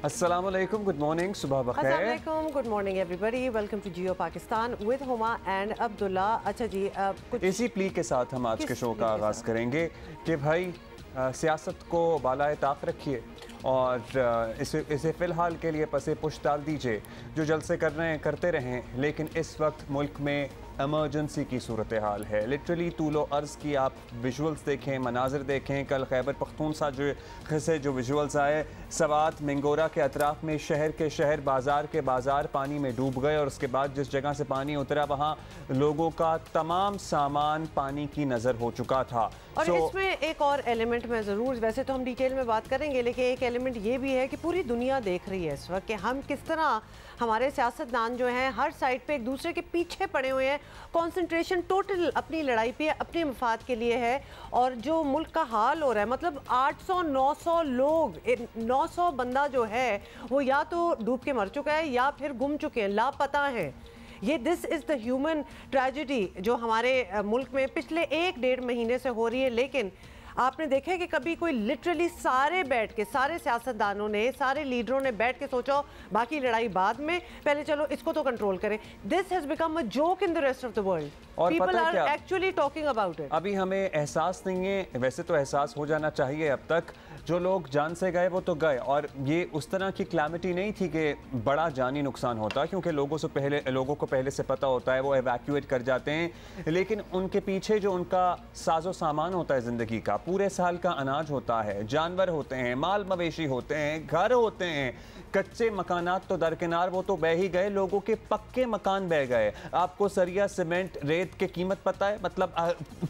अस्सलाम वालेकुम, good morning, सुबह बखैर। अस्सलाम वालेकुम, good morning everybody, welcome to Geo Pakistan with Huma and Abdullah. अच्छा जी, कुछ इसी प्ली के साथ हम आज के शो का आगाज़ करेंगे कि भाई सियासत को बालाए ताक रखिए और इसे फ़िलहाल के लिए पसे पुश डाल दीजिए। जो जलसे कर रहे हैं करते रहें, लेकिन इस वक्त मुल्क में एमरजेंसी की सूरत हाल है। लिटरली तूलो अर्ज़ की आप विजुअल्स देखें, मनाजिर देखें। कल खैबर पख्तूनख्वा से जो विजुअल्स आए, सवात मिंगोरा के अतराफ़ में शहर के शहर, बाज़ार के बाज़ार पानी में डूब गए और उसके बाद जिस जगह से पानी उतरा वहाँ लोगों का तमाम सामान पानी की नज़र हो चुका था। और इसमें एक और एलिमेंट में ज़रूर, वैसे तो हम डिटेल में बात करेंगे, लेकिन एक एलिमेंट ये भी है कि पूरी दुनिया देख रही है इस वक्त कि हम किस तरह हमारे सियासतदान जो हैं हर साइड पे एक दूसरे के पीछे पड़े हुए हैं। कंसंट्रेशन टोटल अपनी लड़ाई पे, अपने मफाद के लिए है। और जो मुल्क का हाल हो रहा है, मतलब 800-900 लोग, 900 बंदा जो है वो या तो डूब के मर चुका है या फिर गुम चुके हैं, लापता हैं। ये this is the human tragedy जो हमारे मुल्क में पिछले 1-1.5 महीने से हो रही है। लेकिन आपने देखा है कि कभी कोई लिटरली सारे बैठ के, सारे सियासतदानों ने, सारे लीडरों ने बैठ के सोचा बाकी लड़ाई बाद में, पहले चलो इसको तो कंट्रोल करें। This has become a joke in the rest of the world. People are actually talking about it. अभी हमें एहसास नहीं है, वैसे तो एहसास हो जाना चाहिए अब तक। जो लोग जान से गए वो तो गए, और ये उस तरह की क्लैमिटी नहीं थी कि बड़ा जानी नुकसान होता, क्योंकि लोगों को पहले से पता होता है, वो एवैक्यूएट कर जाते हैं। लेकिन उनके पीछे जो उनका साजो सामान होता है ज़िंदगी का, पूरे साल का अनाज होता है, जानवर होते हैं, माल मवेशी होते हैं, घर होते हैं, कच्चे मकानात तो दरकिनार, वो तो बह ही गए। लोगों के पक्के मकान बह गए। आपको सरिया, सीमेंट, रेत की कीमत पता है? मतलब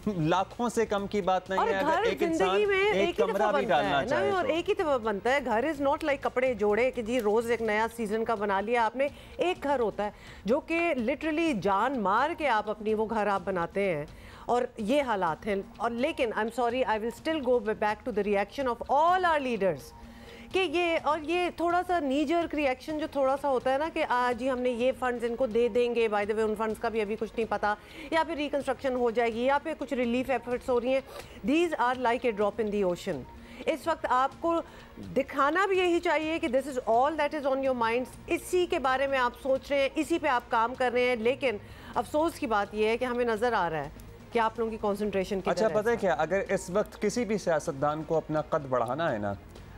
लाखों से कम की बात नहीं है। अगर एक इंसान एक कमरा भी डालना चाहे और एक ही दफा बनता है। घर इज नॉट लाइक कपड़े जोड़े कि जी रोज एक नया सीजन का बना लिया आपने। एक घर होता है जो कि लिटरली जान मार के आप अपनी वो घर आप बनाते हैं, और ये हालात हैं। और लेकिन I am sorry, I will still go back to the reaction of all our leaders कि ये थोड़ा सा नी जर्क रिएक्शन जो थोड़ा सा होता है ना कि आज ही हमने ये फंड्स इनको दे देंगे, बाय द वे उन फंड्स का भी अभी कुछ नहीं पता, या फिर रिकंस्ट्रक्शन हो जाएगी, या फिर कुछ रिलीफ एफर्ट्स हो रही हैं। These are like a drop in the ocean. इस वक्त आपको दिखाना भी यही चाहिए कि this is all that is on your minds. इसी के बारे में आप सोच रहे हैं, इसी पे आप काम कर रहे हैं। लेकिन अफसोस की बात यह है कि हमें नज़र आ रहा है कि आप लोगों की कॉन्सेंट्रेशन की। अच्छा, पता है क्या, अगर इस वक्त किसी भी सियासतदान को अपना कद बढ़ाना है ना,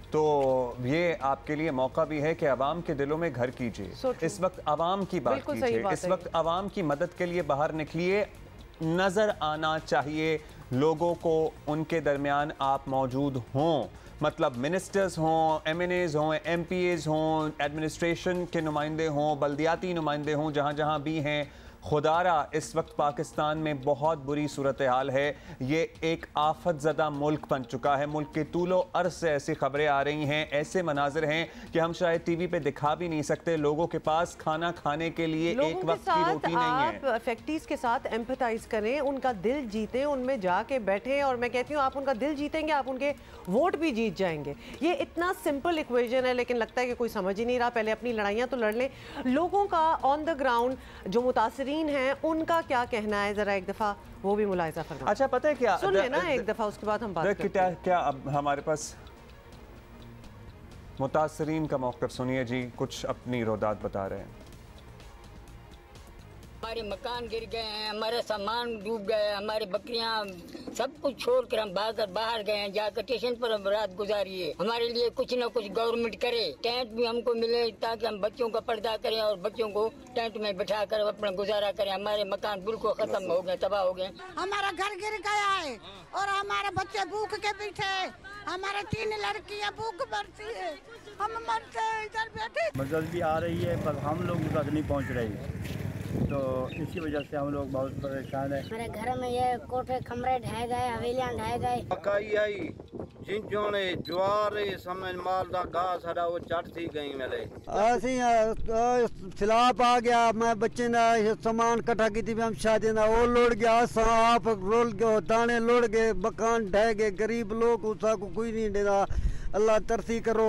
तो ये आपके लिए मौका भी है कि आवाम के दिलों में घर कीजिए। इस वक्त आवाम की बात कीजिए, इस वक्त आवाम की मदद के लिए बाहर निकलिए। नज़र आना चाहिए लोगों को, उनके दरमियान आप मौजूद हों। मतलब मिनिस्टर्स हों, MNAs हों, MPAs हों, एडमिनिस्ट्रेशन के नुमाइंदे हों, बल्दियाती नुमाइंदे हों, जहाँ जहाँ भी हैं। खुदारा इस वक्त पाकिस्तान में बहुत बुरी सूरत हाल है। ये एक आफत ज़दा मुल्क बन चुका है। मुल्क के तूलो अर्ज़ से ऐसी खबरें आ रही हैं, ऐसे मनाजिर हैं कि हम शायद टीवी पे दिखा भी नहीं सकते। लोगों के पास खाना खाने के लिए एक वक्त की रोटी नहीं है। आप अफेक्टीज के साथ एम्पैथाइज करें, उनका दिल जीतें, उनमें जाके बैठें। और मैं कहती हूँ आप उनका दिल जीतेंगे, आप उनके वोट भी जीत जाएंगे। ये इतना सिंपल इक्वेशन है, लेकिन लगता है कि कोई समझ ही नहीं रहा। पहले अपनी लड़ाइयाँ तो लड़ लें। लोगों का ऑन द ग्राउंड जो मुतासरीन हैं उनका क्या कहना है, जरा एक दफा वो भी मुलाहिजा फरमाएं। अच्छा, पता है क्या, सुन लेना एक दफा, उसके बाद हम बात करते हैं। क्या अब हमारे पास मुतासरीन का मौक़िफ़ सुनिए जी, कुछ अपनी रोदात बता रहे हैं। हमारे मकान गिर गए हैं, हमारा सामान डूब गए, हमारे बकरियां सब कुछ छोड़कर हम बाहर गए हैं। जाकर स्टेशन पर हम रात गुजारी है। हमारे लिए कुछ न कुछ गवर्नमेंट करे, टेंट भी हमको मिले ताकि हम बच्चों का पर्दा करें और बच्चों को टेंट में बैठा कर अपना गुजारा करें। हमारे मकान बिल्कुल खत्म हो गए, तबाह हो गए। हमारा घर गिर गया है और हमारे बच्चे भूख के पीछे, हमारे 3 लड़कियां भूख मरती है, हम मरते हैं इधर बैठे। मदद भी आ रही है पर हम लोग तक नहीं पहुँच रही, तो इसी वजह से हम लोग बहुत परेशान है। हमारे घर में ये कोठे कमरे ढह गए, हवेलियां ढह गए। मकाई आई, जिंजोने, ज्वार, समय माल दा घास सारा वो चढ़ थी गई मेरे। सैलाब आ गया, मैं बच्चे ने सामान इकट्ठा की थी, हम शादी ना वो लुढ़ गया, आप रुल गए, दाने लुढ़ गए, मकान ढह गए, गरीब लोग उसका कोई नहीं देना। अल्लाह तरसी करो।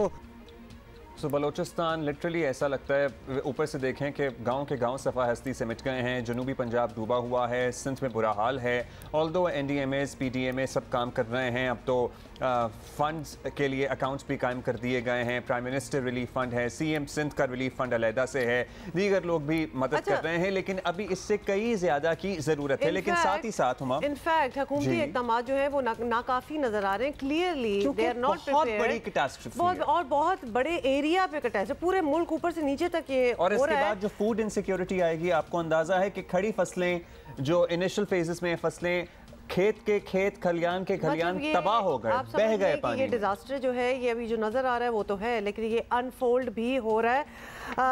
सो बलोचिस्तान लिटरली ऐसा लगता है, ऊपर से देखें कि गांव के गांव सफ़ा हस्ती से मिट गए हैं। जनूबी पंजाब डूबा हुआ है, सिंध में बुरा हाल है। ऑल्दो NDMAs PDMA सब काम कर रहे हैं। अब तो फंड्स के लिए अकाउंट्स भी कायम कर दिए गए हैं। प्राइम मिनिस्टर रिलीफ फंड है, CM सिंध का रिलीफ फंड अलहदा से है, दीगर लोग भी मदद कर रहे हैं, लेकिन अभी इससे कई ज़्यादा की ज़रूरत है। लेकिन साथ ही साथ हम इनफैक्ट हुकूमती इक़दाम जो है वो नाकाफ़ी नज़र आ रहे हैं। Clearly they are not prepared. बड़ी कैटास्ट्रोफी और बहुत बड़े एरिया पे कटा है, पूरे मुल्क ऊपर से नीचे तक ये और इसके बाद जो फूड इनसिक्योरिटी आएगी, आपको अंदाजा है कि खड़ी फसलें जो इनिशियल फेजेस में फसलें, खेत के खेत, खलियान के खलियान तबाह हो गए, बह गए पानी। ये डिजास्टर जो है ये अभी जो नजर आ रहा है वो तो है, लेकिन ये अनफोल्ड भी हो रहा है।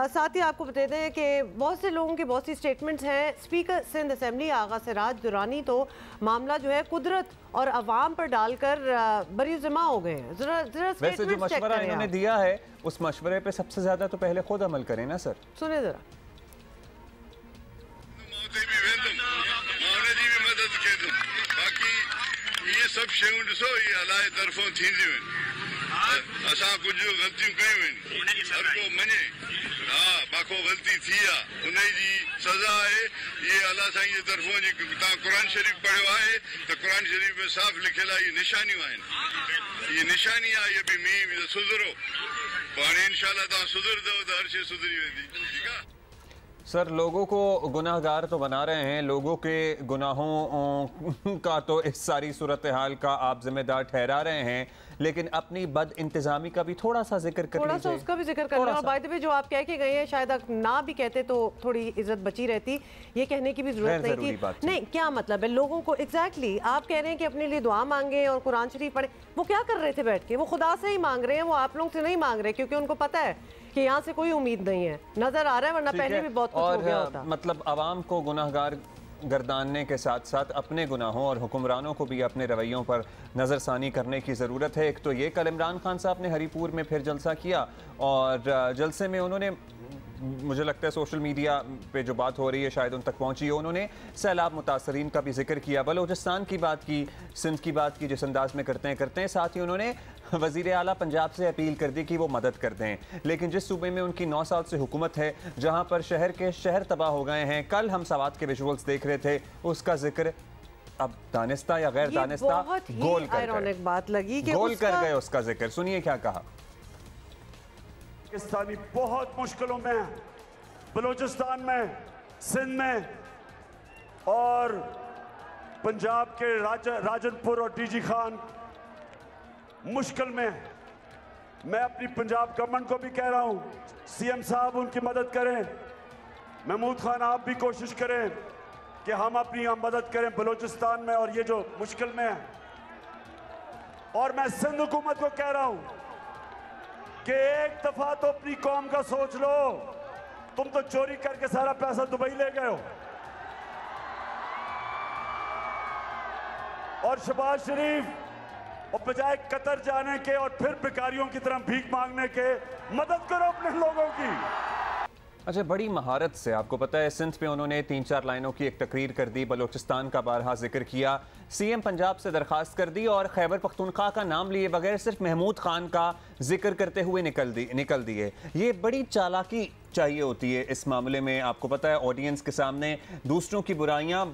साथ ही आपको बता दें कि बहुत से लोगों के बहुत सी स्टेटमेंट्स हैं। स्पीकर सिंध असेंबली आगा सिराज दुरानी तो मामला जो है कुदरत और अवाम पर डालकर बरीज़िम्मा हो गए हैं। वैसे जो मशवरा इन्होंने दिया है उस मशवरे पे सबसे ज्यादा तो पहले खुद अमल करें ना सर। सुने जरा। ये सब शयूं ॾिसो, ये अलाए तरफ़ों थींदियूं आहिनि। असां कुझु ग़लतियूं कयूं आहिनि, हर को मञे हा बाको ग़लती थी आहे, उन जी सज़ा आहे। ये अलाह साईं जे तरफ़ों जी तव्हां क़ुरान शरीफ़ पढ़ियो आहे त क़ुरान शरीफ़ में साफ़ लिखियल आहे, ये निशानियूं आहिनि। ये निशानी आहे, ये बि मींहुं सुधरो, पोइ हाणे इंशाअल्लाह तव्हां सुधरदव त हर शइ सुधरी वेंदी। ठीकु आहे सर। लोगों को गुनाहगार तो बना रहे हैं, लोगों के गुनाहों का तो इस सारी सूरत हाल का आप जिम्मेदार ठहरा रहे हैं, लेकिन अपनी बद इंतजामी का भी थोड़ा सा जिक्र कर लीजिए। उसका भी जिक्र कर लें। और बाय द वे जो आप कह के गए हैं, शायद आप ना भी कहते तो थोड़ी इज्जत बची रहती, ये कहने की भी जरूरत नहीं थी। नहीं, क्या मतलब है लोगों को एग्जैक्टली आप कह रहे हैं कि अपने लिए दुआ मांगे और कुरान शरीफ पढ़े। वो क्या कर रहे थे बैठ के? वो खुदा से ही मांग रहे हैं, वो आप लोग से नहीं मांग रहे, क्योंकि उनको पता है कि यहाँ से कोई उम्मीद नहीं है। नजर आ रहा है, वरना पहले भी बहुत कुछ हो गया होता। मतलब आवाम को गुनाहगार गर्दानने के साथ साथ अपने गुनाहों और हुक्मरानों को भी अपने रवैयों पर नज़रसानी करने की ज़रूरत है। एक तो ये, कल इमरान खान साहब ने हरीपुर में फिर जलसा किया और जलसे में उन्होंने, मुझे लगता है सोशल मीडिया पे जो बात हो रही है शायद उन तक पहुंची है, उन्होंने सैलाब मुतासरीन का भी जिक्र किया, बलोचिस्तान की बात की, सिंध की बात की, जिस अंदाज में करते हैं। साथ ही उन्होंने वज़ीर आला पंजाब से अपील कर दी कि वो मदद कर दें। लेकिन जिस सूबे में उनकी 9 साल से हुकूमत है, जहां पर शहर के शहर तबाह हो गए हैं, कल हम सवात के विजुअल्स देख रहे थे, उसका जिक्र अब दानिस्ता या गैर दानिस्ता गोल कर गए, बात लगी कि गोल कर गए उसका जिक्र। सुनिए क्या कहा। पाकिस्तानी बहुत मुश्किलों में है, बलूचिस्तान में, सिंध में और पंजाब के राजनपुर और DG खान मुश्किल में। मैं अपनी पंजाब गवर्नमेंट को भी कह रहा हूं, CM साहब उनकी मदद करें, महमूद खान आप भी कोशिश करें कि हम अपनी मदद करें बलूचिस्तान में और ये जो मुश्किल में है। और मैं सिंध हुकूमत को कह रहा हूं कि एक दफा तो अपनी कौम का सोच लो। तुम तो चोरी करके सारा पैसा दुबई ले गए हो, और शहबाज शरीफ और बजाय कतर जाने के और फिर भिखारियों की तरह भीख मांगने के, मदद करो अपने लोगों की। अच्छा, बड़ी महारत से आपको पता है सिंध पे उन्होंने 3-4 लाइनों की एक तकरीर कर दी, बलूचिस्तान का बारहा जिक्र किया, CM पंजाब से दरखास्त कर दी और खैबर पख्तूनख्वा का नाम लिए बगैर सिर्फ महमूद खान का जिक्र करते हुए निकल दिए। ये बड़ी चालाकी चाहिए होती है इस मामले में। आपको पता है ऑडियंस के सामने दूसरों की बुराइयां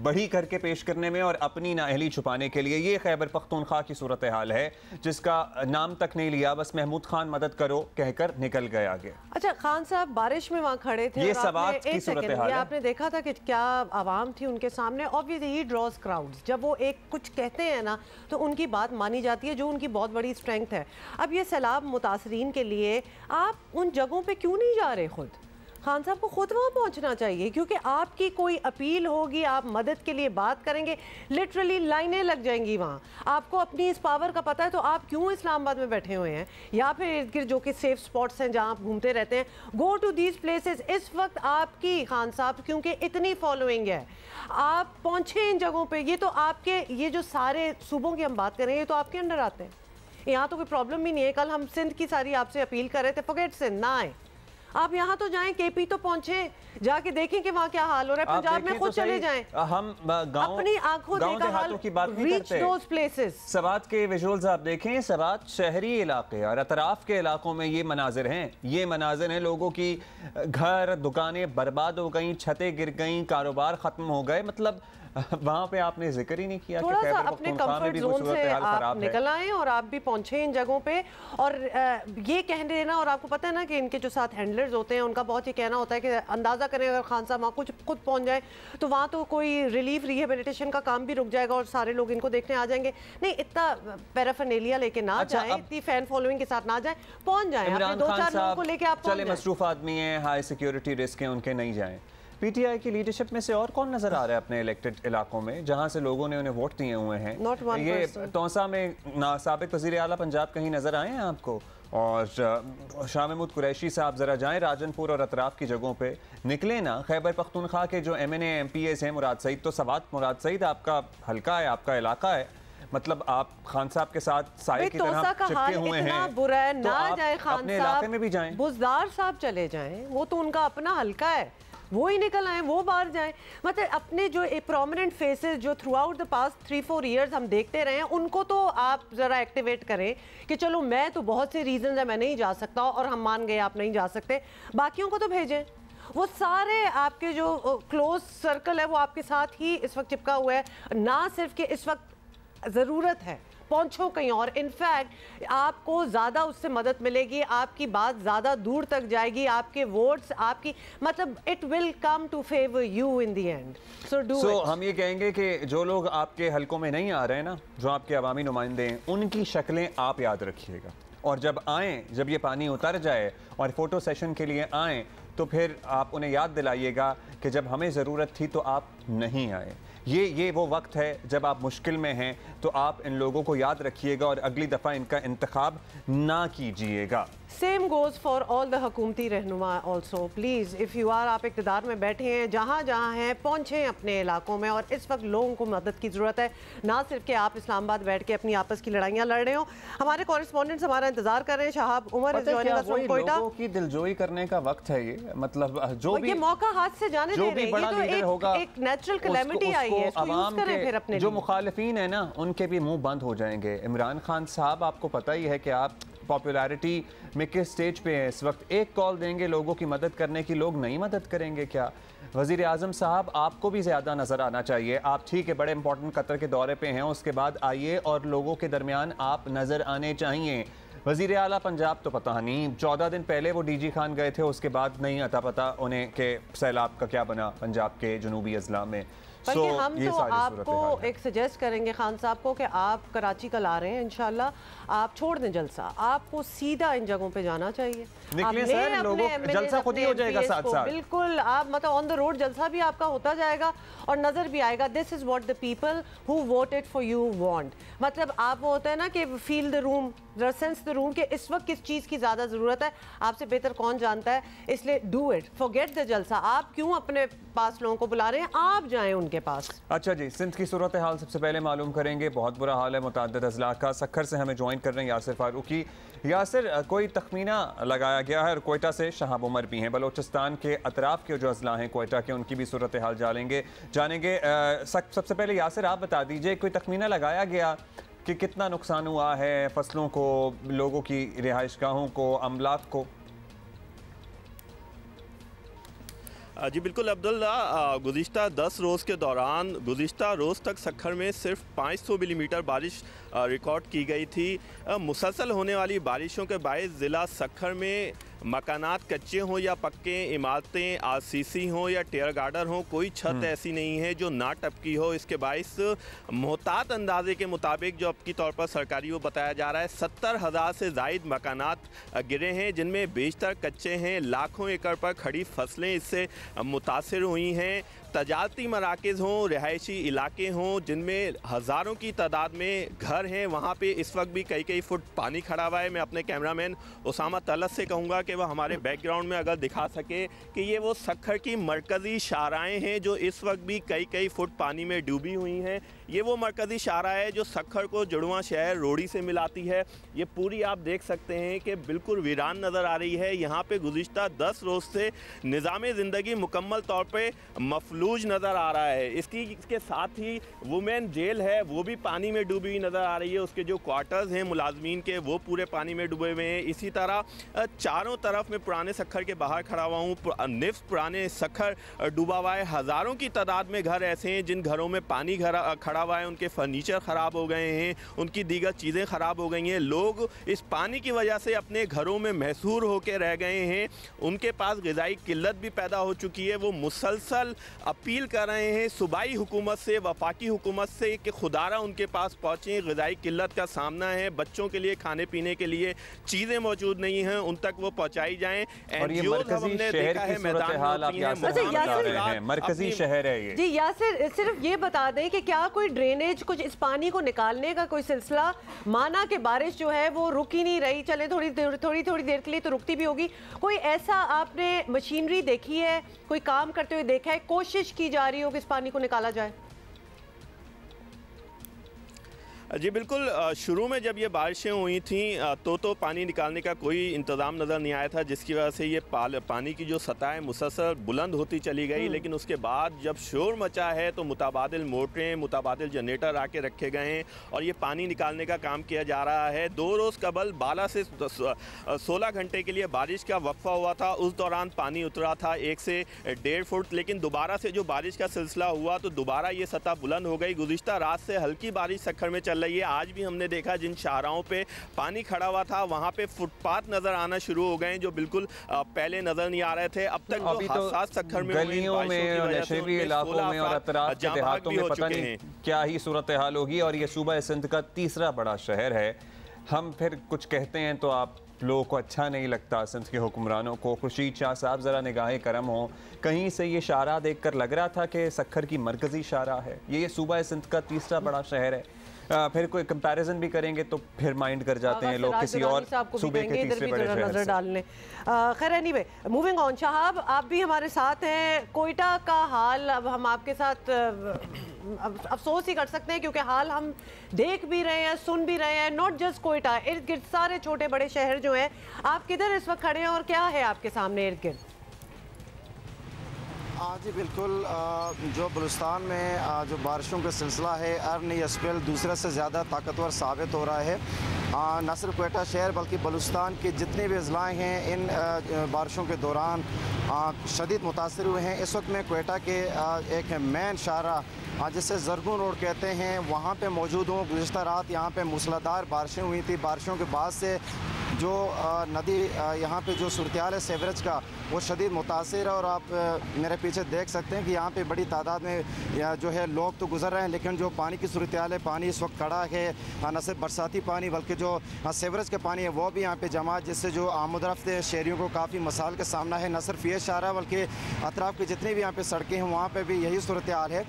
बड़ी करके पेश करने में और अपनी नाअहली छुपाने के लिए, ये खैबर पख्तूनख्वा की सूरत हाल है जिसका नाम तक नहीं लिया, बस महमूद खान मदद करो कहकर निकल गए आगे। अच्छा, खान साहब बारिश में वहाँ खड़े थे, ये सवात की सूरत हाल है। आपने देखा था कि क्या आवाम थी उनके सामने। ऑब्वियसली ही ड्रॉज क्राउड्स, जब वो एक कुछ कहते हैं ना तो उनकी बात मानी जाती है, जो उनकी बहुत बड़ी स्ट्रेंथ है। अब ये सैलाब मुतासरीन के लिए आप उन जगहों पे क्यों नहीं जा रहे? खुद खान साहब को खुद वहाँ पहुँचना चाहिए, क्योंकि आपकी कोई अपील होगी, आप मदद के लिए बात करेंगे, लिटरली लाइनें लग जाएंगी वहाँ। आपको अपनी इस पावर का पता है, तो आप क्यों इस्लामाबाद में बैठे हुए हैं या फिर इर्द गिर्द जो कि सेफ स्पॉट्स हैं जहाँ आप घूमते रहते हैं? Go to these places. इस वक्त आपकी खान साहब, क्योंकि इतनी फॉलोइंग है, आप पहुँचे इन जगहों पर। ये तो आपके, ये जो सारे सूबों की हम बात करें, ये तो आपके अंडर आते हैं। यहाँ तो कोई प्रॉब्लम भी नहीं है। कल हम सिंध की सारी आपसे अपील कर रहे थे, फॉरगेट सिंध, ना आए। आप यहाँ तो जाएं, केपी तो पहुंचे, जाके देखें कि वहाँ क्या हाल हो रहा है। पंजाब में खुद चले जाएं, हम अपनी आंखों देखा हाल की बात नहीं करते। सवात के विजुअल्स आप देखें, सवात शहरी इलाके और अतराफ के इलाकों में ये मनाजिर हैं, ये मनाजिर हैं। लोगों की घर दुकानें बर्बाद हो गई, छतें गिर गई, कारोबार खत्म हो गए। मतलब वहाँ पे आपने जिक्र ही नहीं किया। थोड़ा सा अपने कंफर्ट जोन से आप निकल आए और आप भी पहुंचे इन जगहों पे। और ये कहने देना, और आपको पता है ना कि इनके जो साथ हैंडलर्स होते हैं उनका बहुत ये कहना होता है कि अंदाज़ा करें अगर खान साहब वहाँ कुछ खुद पहुंच जाए तो वहाँ तो कोई रिलीफ रिहेबिलिटेशन का काम भी रुक जाएगा और सारे लोग इनको देखने आ जाएंगे। नहीं, इतना पैराफर्नेलिया लेके ना जाए, इतनी फैन फॉलोइंग के साथ ना जाए, पहुंच जाए, अपने 2-4 लोगों को लेके आप चले। मसरूफ आदमी हैं, हाई सिक्योरिटी रिस्क है, उनके नहीं जाएं। पीटीआई की लीडरशिप में से और कौन नजर आ रहा है अपने इलेक्टेड इलाकों में जहां से लोगों ने उन्हें वोट दिए हुए हैं? ये तौसा में साबिक वज़ीर आला पंजाब कहीं नजर आए हैं आपको? और शाह महमूद कुरैशी साहब ज़रा जाएं राजनपुर और अतराफ की जगहों पे, निकले ना। खैबर पख्तूनख्वा के जो MNA MPAs हैं, मुराद सईद तो मुराद सईद आपका हल्का है, आपका इलाका है, मतलब आप खान साहब के साथ साए की तरह चिपके हुए हैं। बुरा है ना, जाए खान अपने इलाके में भी जाएं, बुज़दार साहब चले जाएं, वो तो उनका अपना हल्का है, वो ही निकल आए, वो बाहर जाएं। मतलब अपने जो प्रोमिनेंट फेसेस जो through out the past 3-4 years हम देखते रहे हैं, उनको तो आप ज़रा एक्टिवेट करें कि चलो मैं तो बहुत से रीजंस है मैं नहीं जा सकता और हम मान गए आप नहीं जा सकते, बाकियों को तो भेजें। वो सारे आपके जो क्लोज सर्कल है वो आपके साथ ही इस वक्त चिपका हुआ है। ना सिर्फ कि इस वक्त ज़रूरत है, पहुंचो कहीं और। इनफैक्ट आपको ज़्यादा उससे मदद मिलेगी, आपकी बात ज़्यादा दूर तक जाएगी, आपके वोट्स आपकी मतलब it will come to favour you in the end. So हम ये कहेंगे कि जो लोग आपके हलकों में नहीं आ रहे हैं ना, जो आपके अवामी नुमाइंदे हैं, उनकी शक्लें आप याद रखिएगा। और जब आएँ, जब ये पानी उतर जाए और फ़ोटो सेशन के लिए आएँ, तो फिर आप उन्हें याद दिलाइएगा कि जब हमें ज़रूरत थी तो आप नहीं आए। ये वो वक्त है जब आप मुश्किल में हैं, तो आप इन लोगों को याद रखिएगा और अगली दफ़ा इनका इंतखाब ना कीजिएगा। Same goes for all the हुकूमती रहनुमा also. Please if you are, आप इक़्तिदार में बैठे हैं, जहाँ जहाँ हैं पहुँचें अपने इलाकों में। और इस वक्त लोगों को मदद की ज़रूरत है, ना सिर्फ कि आप इस्लामाबाद बैठ के अपनी आपस की लड़ाइयाँ लड़ रहे हो। हमारे कॉरेस्पॉन्डेंट्स हमारा इंतजार कर रहे हैं। शहाब उमर लोगों की दिलजोई करने का वक्त है ये, मतलब जो भी मौका हाथ से जाने दे रहे हैं, तो एक नेचुरल कैलेमिटी आई है, इसको यूज़ करें फिर अपने। जो मुखालिफिन है ना, उनके भी मुंह बंद हो जाएंगे। इमरान खान साहब, आपको पता ही है कि आप पॉपुलैरिटी में किस स्टेज पे हैं इस वक्त। एक कॉल देंगे लोगों की मदद करने की, लोग नहीं मदद करेंगे क्या? वज़ीर आज़म साहब, आपको भी ज़्यादा नज़र आना चाहिए। आप ठीक है, बड़े इंपॉर्टेंट कतर के दौरे पे हैं, उसके बाद आइए और लोगों के दरमियान आप नज़र आने चाहिए। वज़ीर आला पंजाब तो पता नहीं, 14 दिन पहले वो DG खान गए थे, उसके बाद नहीं आता पता उन्हें कि सैलाब का क्या बना पंजाब के जनूबी अजला में। बल्कि हम तो आपको एक सजेस्ट करेंगे खान साहब को कि आप कराची कल आ रहे हैं इंशाल्लाह, आप छोड़ दें जलसा, आपको सीधा इन जगहों पे जाना चाहिए। जलसा खुद ही हो जाएगा साथ साथ। बिल्कुल, आप मतलब ऑन द रोड जलसा भी आपका होता जाएगा और नजर भी आएगा। This is what the people who voted for you want. मतलब आप वो होता है ना कि feel the room, sense the room, कि इस वक्त किस चीज़ की ज़्यादा ज़रूरत है, आपसे बेहतर कौन जानता है। इसलिए डू इट, फॉरगेट द जलसा। आप क्यों अपने पास लोगों को बुला रहे हैं, आप जाएं उनके पास। अच्छा जी, सिंध की सूरत हाल सबसे पहले मालूम करेंगे। बहुत बुरा हाल है मुतअद्दिद अजला का। सक्खर से हमें ज्वाइन कर रहे हैं यासिर फारूकी। यासिर, कोई तखमीना लगाया गया है, और कोयटा से शहाब उमर भी हैं, बलोचिस्तान के अतराफ के जो अजला हैं कोयटा के, उनकी भी सूरत हाल जानेंगे। सबसे पहले यासिर आप बता दीजिए, कोई तखमीना लगाया गया कि कितना नुकसान हुआ है फसलों को, लोगों की रिहाइशगाहों को, अमलाक को? जी बिल्कुल अब्दुल्ला, गुज़िश्ता 10 रोज़ के दौरान गुज़िश्ता रोज़ तक सक्खर में सिर्फ 500 मिलीमीटर बारिश रिकॉर्ड की गई थी। मुसलसल होने वाली बारिशों के बायस ज़िला सक्खर में मकानात कच्चे हों या पक्के, इमारतें RCC हों या टेयर गार्डर हों, कोई छत ऐसी नहीं है जो ना टपकी हो। इसके बायस मोहतात अंदाजे के मुताबिक जो अब की तौर पर सरकारी वो बताया जा रहा है, 70,000 से ज़ायद मकानात गिरे हैं, जिनमें बेशतर कच्चे हैं। लाखों एकड़ पर खड़ी फसलें इससे मुतासिर हुई हैं। तजारती मराकज़ हों, रिहायशी इलाके हों, जिनमें हज़ारों की तादाद में घर हैं, वहाँ पे इस वक्त भी कई फुट पानी खड़ा हुआ है। मैं अपने कैमरामैन उसामा तलत से कहूँगा कि वह हमारे बैकग्राउंड में अगर दिखा सके कि ये वो सक्खर की मरकज़ी शाहराएँ हैं जो इस वक्त भी कई फुट पानी में डूबी हुई हैं। ये वो मरकज़ी शाहरा है जो सक्खर को जुड़वा शहर रोड़ी से मिलाती है। ये पूरी आप देख सकते हैं कि बिल्कुल वीरान नज़र आ रही है। यहाँ पे गुज़िश्ता 10 रोज़ से निज़ाम ज़िंदगी मुकम्मल तौर पे मफलूज नज़र आ रहा है। इसके साथ ही वुमेन जेल है वो भी पानी में डूबी हुई नज़र आ रही है। उसके जो क्वार्टर्स हैं मुलाजमीन के वो पूरे पानी में डूबे हुए हैं। इसी तरह चारों तरफ में पुराने सक्खर के बाहर खड़ा हुआ हूँ, निफ्स पुराने सक्खर डूबा हुआ है। हज़ारों की तादाद में घर ऐसे हैं जिन घरों में पानी खड़ा हुआ है, उनके फर्नीचर ख़राब हो गए हैं, उनकी दीगर चीज़ें ख़राब हो गई हैं। लोग इस पानी की वजह से अपने घरों में महसूर होकर रह गए हैं। उनके पास ग़िज़ाई किल्लत भी पैदा हो चुकी है। वो मुसलसल अपील कर रहे हैं सूबाई हुकूमत से, वफाकी हुकूमत से कि खुदारा उनके पास पहुँचें। ग़िज़ाई किल्लत का सामना है, बच्चों के लिए खाने पीने के लिए चीज़ें मौजूद नहीं हैं, उन तक वो पहुँचाई जाएँ। हमने देखा है मैदान मरकजी शहर है ये। जी यासिर, सिर्फ ये बता दें कि क्या कोई ड्रेनेज, कुछ इस पानी को निकालने का कोई सिलसिला, माना कि बारिश जो है वो रुक ही नहीं रही, चले थोड़ी देर के लिए तो रुकती भी होगी, कोई ऐसा आपने मशीनरी देखी है, कोई काम करते हुए देखा है, कोशिश की जा रही हो कि इस पानी को निकाला जाए? जी बिल्कुल, शुरू में जब ये बारिशें हुई थी तो पानी निकालने का कोई इंतज़ाम नज़र नहीं आया था, जिसकी वजह से ये पानी की जो सतह है मुसलसल बुलंद होती चली गई। लेकिन उसके बाद जब शोर मचा है तो मुताबादिल मोटरें, मुताबादिल जनरेटर आके रखे गए हैं और ये पानी निकालने का काम किया जा रहा है। 2 रोज़ कबल 12 से 16 घंटे के लिए बारिश का वक्फा हुआ था। उस दौरान पानी उतरा था 1 से 1.5 फुट, लेकिन दोबारा से जो बारिश का सिलसिला हुआ तो दोबारा ये सतह बुलंद हो गई। गुज़िश्ता रात से हल्की बारिश सक्खर में चल रही है। आज भी हमने देखा जिन शाहराओं पे पानी खड़ा हुआ था वहां पे फुटपाथ नजर आना शुरू हो गए जो बिल्कुल पहले नजर नहीं आ रहे थे। अब तक जो हादसात सक्खर में गलियों में, नशेबी इलाकों में और अतराफ के देहातों में पता नहीं क्या ही सूरत हाल होगी। और ये सूबा सिंध का तीसरा बड़ा शहर है। हम फिर कुछ कहते हैं तो आप लोगों को अच्छा नहीं लगता, सिंध के हुक्मरानों को। खुर्शीद शाह साहब ज़रा निगाहें करम हो, कहीं से ये शाहरा देखकर लग रहा था कि सक्खर की मरकज़ी शाहरा है ये सूबा सिंध का तीसरा बड़ा शहर है। फिर कोई कंपैरिजन भी करेंगे तो फिर माइंड कर जाते हैं लोग किसी और सूबे के तीसरे बड़े शहर नजर डालने। खैर एनीवे, मूविंग ऑन, शाहाब आप भी हमारे साथ हैं। कोयटा का हाल अब हम आपके साथ अफसोस ही कर सकते हैं क्योंकि हाल हम देख भी रहे हैं, सुन भी रहे हैं। नॉट जस्ट कोयटा, इर्द गिर्द सारे छोटे बड़े शहर जो हैं। आप किधर इस वक्त खड़े हैं और क्या है आपके सामने इर्द गिर्द? जी बिल्कुल, जो बलूचिस्तान में जो बारिशों का सिलसिला है अर्न या स्पेल दूसरे से ज़्यादा ताकतवर साबित हो रहा है। न सिर्फ कोयटा शहर बल्कि बलूचिस्तान के जितने भी अजलाएँ हैं इन बारिशों के दौरान शदीद मुतासर हुए हैं। इस वक्त मैं कोयटा के एक मेन शाहरा जिसे जरगुन रोड कहते हैं वहाँ पे मौजूद हूँ। गुज़िश्ता रात यहाँ पे मूसलाधार बारिशें हुई थी। बारिशों के बाद से जो नदी यहाँ पे जो सूरत-ए-हाल है सीवरेज का वो शदीद मुतासिर है। और आप मेरे पीछे देख सकते हैं कि यहाँ पे बड़ी तादाद में जो है लोग तो गुजर रहे हैं, लेकिन जो पानी की सूरत-ए-हाल है, पानी इस वक्त खड़ा है। न सिर्फ बरसाती पानी बल्कि जो सीवरेज का पानी है वो भी यहाँ पे जमा, जिससे जो आमदरफ्त शहरियों को काफ़ी मसाइल का सामना है। न सिर्फ ये शाहरा बल्कि अतराफ़ की जितनी भी यहाँ पे सड़कें हैं वहाँ पर भी यही सूरत-ए-हाल है।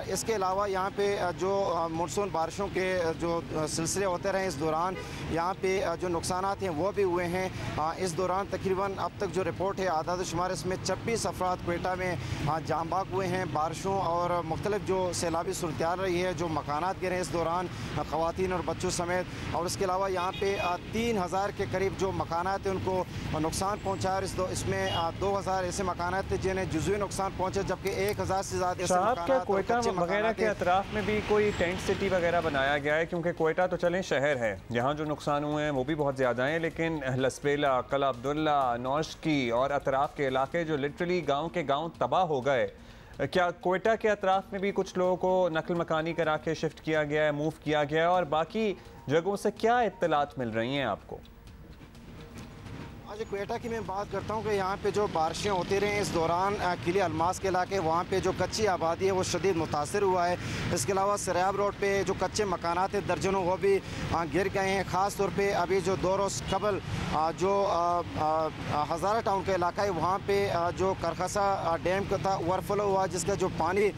इसके अलावा यहाँ पे जो मानसून बारिशों के जो सिलसिले होते रहे इस दौरान यहाँ पे जो नुकसान हैं वो भी हुए हैं। इस दौरान तकरीबन अब तक जो रिपोर्ट है आदाद शुमार इसमें 26 अफराद कोयटा में जाम बाग हुए हैं बारिशों और मुख्तलिफ जो सैलाबी सूरत-ए-हाल रही है, जो मकानात गिरे इस दौरान ख़वातीन और बच्चों समेत। और इसके अलावा यहाँ पे 3000 के करीब जो मकानात हैं उनको नुकसान पहुँचा है। इसमें 2000 ऐसे मकानात थे जिन्हें जुज़वी नुकसान पहुँचे, जबकि 1000 से ज़्यादा कोयटा वगैरह के अतराफ में भी कोई टेंट सिटी वगैरह बनाया गया है? क्योंकि कोयटा तो चलें शहर है, यहाँ जो नुकसान हुए हैं वो भी बहुत ज़्यादा हैं, लेकिन लसबेला, कला अब्दुल्ला, नौशकी और अतराफ के इलाके जो लिटरली गांव के गांव तबाह हो गए, क्या कोयटा के अतराफ में भी कुछ लोगों को नकल मकानी करा के शिफ्ट किया गया है, मूव किया गया है? और बाकी जगहों से क्या इत्तलात मिल रही हैं आपको? आज कोयटा की मैं बात करता हूँ कि यहाँ पे जो बारिशें होती रही इस दौरान किले अलमास के इलाके वहाँ पे जो कच्ची आबादी है वो शदीद मुतासर हुआ है। इसके अलावा सराब रोड पे जो कच्चे मकानात हैं दर्जनों वो भी गिर गए हैं। ख़ास तौर पे अभी जो 2 रोज़ कबल जो हज़ारा टाउन का इलाका है वहाँ पे जो करखसा डैम का था ओवरफ्लो हुआ, जिसका जो पानी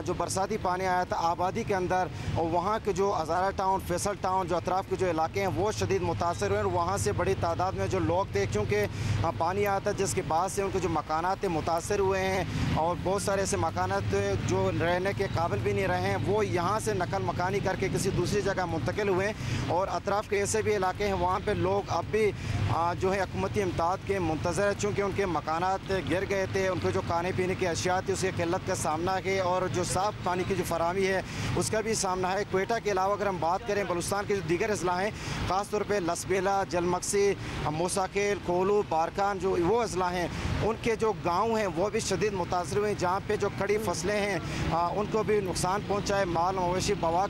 जो बरसाती पानी आया था आबादी के अंदर, और वहाँ के जो हज़ारा टाउन, फैसल टाउन, जो अतराफ़ के जो इलाके हैं वो शदीद मुतासर हुए। और वहाँ से बड़ी तादाद में जो लोग थे, के पानी आता है, जिसके बाद से उनके जो मकानात मुतासर हुए हैं और बहुत सारे ऐसे मकानात जो रहने के काबिल भी नहीं रहे हैं वो यहाँ से नकल मकानी करके किसी दूसरी जगह मुंतकिल हुए हैं। और अतराफ़ के ऐसे भी इलाके हैं वहाँ पर लोग अब भी जो है हुकूमती इमदाद के मुंतज़र है, चूँकि उनके मकानात गिर गए थे, उनके जो खाने पीने की अशिया थी उसकी किल्लत का सामना है और जो साफ़ पानी की जो फराहमी है उसका भी सामना है। क्वेटा के अलावा अगर हम बात करें बलूचिस्तान के जो दीगर अजला हैं, ख़ास तौर पर लसबेला, जलमक्सी, मूसाखेल, कोलू, बारकान जो वो अजला हैं उनके जो गाँव हैं वो भी शदीद मुतासर हुए हैं, जहाँ पर जो खड़ी फसलें हैं उनको भी नुकसान पहुँचा है। माल मवेशी बहा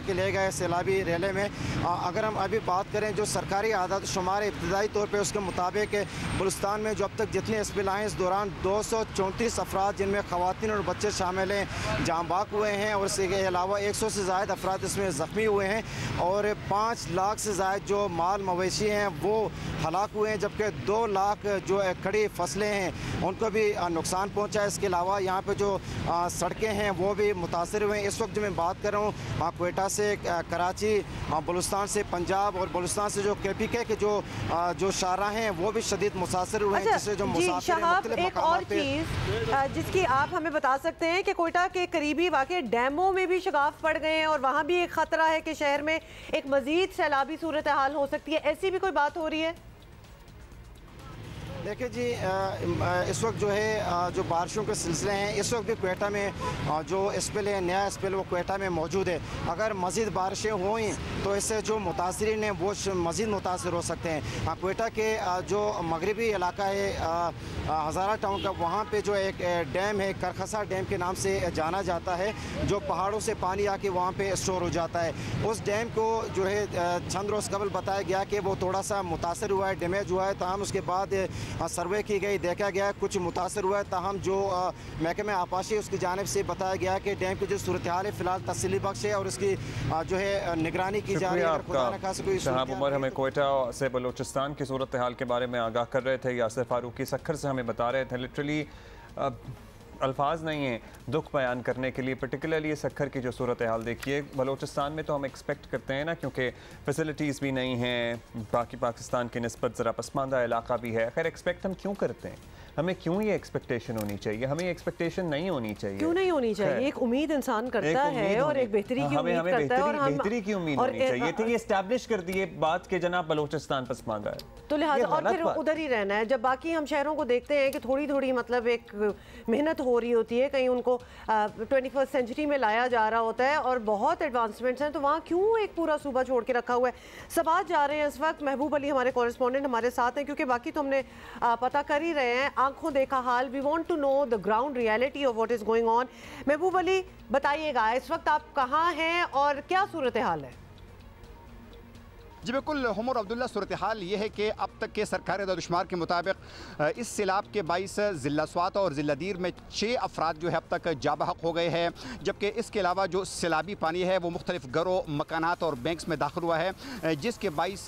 के ले गए सैलाबी रेले में। अगर हम अभी बात करें जो सरकारी आदाद शुमार इब्तदाई तौर पर उसके मुताबिक बलूचिस्तान में जो अब तक जितने स्पिल आए इस दौरान 234 अफराद जिनमें ख़वातीन और बच्चे शामिल हैं जाँ बाक हुए हैं और इसके अलावा 100 से ज़ायद अफराद इसमें ज़ख्मी हुए हैं और 5 लाख से ज़ायद जो माल मवेशी हैं वो हलाक हुए हैं, जबकि 2 लाख जो खड़ी फसलें हैं उनको भी नुकसान पहुँचा है। इसके अलावा यहाँ पर जो सड़कें हैं वो भी मुतासर हुए हैं। इस वक्त जो मैं बात कर रहा हूँ क्वेटा से कराची, बलूचिस्तान से पंजाब और बलूचिस्तान से जो KPK के जो शाहराह हैं वो भी शदीद मुतासर हुए हैं, जिससे जो मुसाफिर एक और चीज़ जिसकी आप हमें बता सकते हैं कि कोयटा के करीबी वाक़े डैमों में भी शगाफ पड़ गए हैं और वहाँ भी एक ख़तरा है कि शहर में एक मज़ीद सैलाबी सूरत हाल हो सकती है, ऐसी भी कोई बात हो रही है? देखिए जी, इस वक्त जो है जो बारिशों के सिलसिले हैं इस वक्त भी क्वेटा में जो स्पेल है, नया स्पेल वो क्वेटा में मौजूद है। अगर मज़ीद बारिशें हुई तो इससे जो मुतासरीन हैं वो मज़ीद मुतासर हो सकते हैं। क्वेटा के जो मगरबी इलाका है हज़ारा टाउन का, वहाँ पे जो एक डैम है करखसा डैम के नाम से जाना जाता है, जो पहाड़ों से पानी आके वहाँ पे स्टोर हो जाता है। उस डैम को जो है चंद रोज़ कबल बताया गया कि वो थोड़ा सा मुतासर हुआ है, डैमेज हुआ है, ताहम उसके बाद सर्वे की गई, देखा गया कुछ मुतासर हुआ है, ताहम जो महकमे आपाशी उसकी जानिब से बताया गया कि डैम की जो सूरत हाल है फ़िलहाल तसल्ली बख्श है और उसकी जो है निगरानी की जा रही है। शहाब उमर हमें क्वेटा से बलूचिस्तान की सूरत हाल के बारे में आगाह कर रहे थे, यासिर फारूकी सक्खर से हमें बता रहे थे। लिटरली अल्फाज नहीं है दुख बयान करने के लिए, पर्टिकुलरली सक्खर की जो सूरत हाल देखिए। बलूचिस्तान में तो हम एक्सपेक्ट करते हैं ना, क्योंकि फैसिलिटीज़ भी नहीं हैं, बाकी पाकिस्तान की निस्बत ज़रा पसमानदा इलाका भी है। खैर एक्सपेक्ट हम क्यों करते हैं, हमें क्यों ये एक्सपेक्टेशन होनी चाहिए? हमें एक्सपेक्टेशन नहीं होनी चाहिए। क्यों नहीं होनी चाहिए? एक उम्मीद इंसान करता है और एक बेहतरी की उम्मीद करता है और बेहतरी की उम्मीद होनी चाहिए थी। ये एस्टैब्लिश कर दिए बात के जनाब बलूचिस्तान पसमानदा है तो लिहाजा और फिर उधर ही रहना है। जब बाकी हम शहरों को देखते हैं कि थोड़ी थोड़ी मतलब एक मेहनत हो रही होती है, कहीं उनको 21st सेंचुरी में लाया जा रहा होता है और बहुत एडवांसमेंट्स हैं, तो वहाँ क्यों एक पूरा सूबा छोड़ के रखा हुआ है? सवाल जा रहे हैं इस वक्त। महबूब अली हमारे कॉरेस्पॉन्डेंट हमारे साथ हैं, क्योंकि बाकी तो हमने पता कर ही रहे हैं, आंखों देखा हाल। We want to know the ground reality of what is going on. Mehboob Ali बताइएगा इस वक्त आप कहाँ हैं और क्या सूरत हाल है? जी बिल्कुल हुमर अब्दुल्ला, सूरत हाल ये है कि अब तक के सरकारी दादुशुमार के मुताबिक इस सैलाब के बाइस ज़िला स्वात और ज़िला दीर में 6 अफराद जो है अब तक जाबहक हो गए हैं, जबकि इसके अलावा जो सैलाबी पानी है वो मुख्तलिफ घरों, मकानात और बैंक्स में दाखिल हुआ है, जिसके 22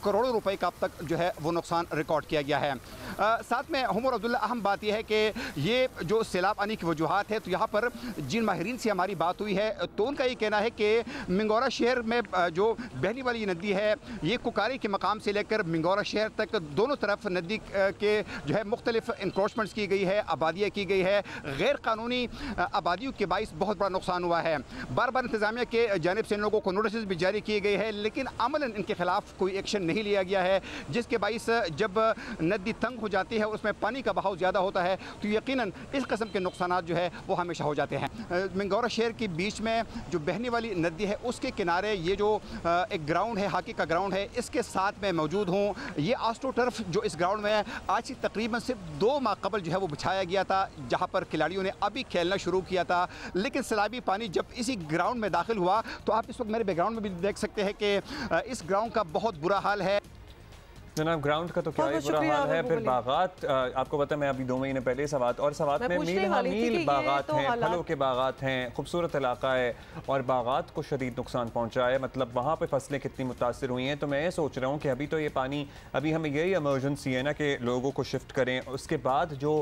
करोड़ रुपए का अब तक जो है वो नुकसान रिकॉर्ड किया गया है। साथ में हुमर अब्दुल्ला अहम बात यह है कि ये जो सैलाब आने की वजूहत है, तो यहाँ पर जिन माहिरीन से हमारी बात हुई है तो उनका ये कहना है कि मिंगोरा शहर में जो बहने वाली नदी है ये कुकारी के मकाम से लेकर मिंगोरा शहर तक दोनों तरफ नदी के जो है मुख्तलिफ इंक्रोचमेंट्स की गई है, आबादियाँ की गई है, गैर कानूनी आबादियों के बाइस बहुत बड़ा नुकसान हुआ है। बार बार इंतजामिया के जानिब से इन लोगों को नोटिस भी जारी किए गए हैं, लेकिन अमलन इनके खिलाफ कोई एक्शन नहीं लिया गया है, जिसके बाइस जब नदी तंग हो जाती है और उसमें पानी का बहाव ज़्यादा होता है तो यकीनन इस किस्म के नुकसान जो है वो हमेशा हो जाते हैं। मिंगोरा शहर के बीच में जो बहने वाली नदी है उसके किनारे ये जो एक ग्राउंड है, हॉकी का ग्राउंड है, इसके साथ मैं मौजूद हूँ। ये आस्ट्रो टर्फ जो इस ग्राउंड में है आज से तकरीबन सिर्फ 2 माह कबल जो है वो बिछाया गया था, जहाँ पर खिलाड़ियों ने अभी खेलना शुरू किया था, लेकिन सैलाबी पानी जब इसी ग्राउंड में दाखिल हुआ तो आप इस वक्त मेरे बैकग्राउंड में भी देख सकते हैं कि इस ग्राउंड का बहुत बुरा हाल है। जनाब ग्राउंड का तो क्या ही बुरा हाल है, फिर बागात, आपको पता मैं अभी 2 महीने पहले सवात और सवात में मील बागात हैं, फलों के बागात हैं, खूबसूरत इलाका है और बागात को शदीद नुकसान पहुंचा है। मतलब वहाँ पे फसलें कितनी मुतासर हुई हैं। तो मैं ये सोच रहा हूँ कि अभी तो ये पानी, अभी हमें यही इमरजेंसी है ना कि लोगों को शिफ्ट करें, उसके बाद जो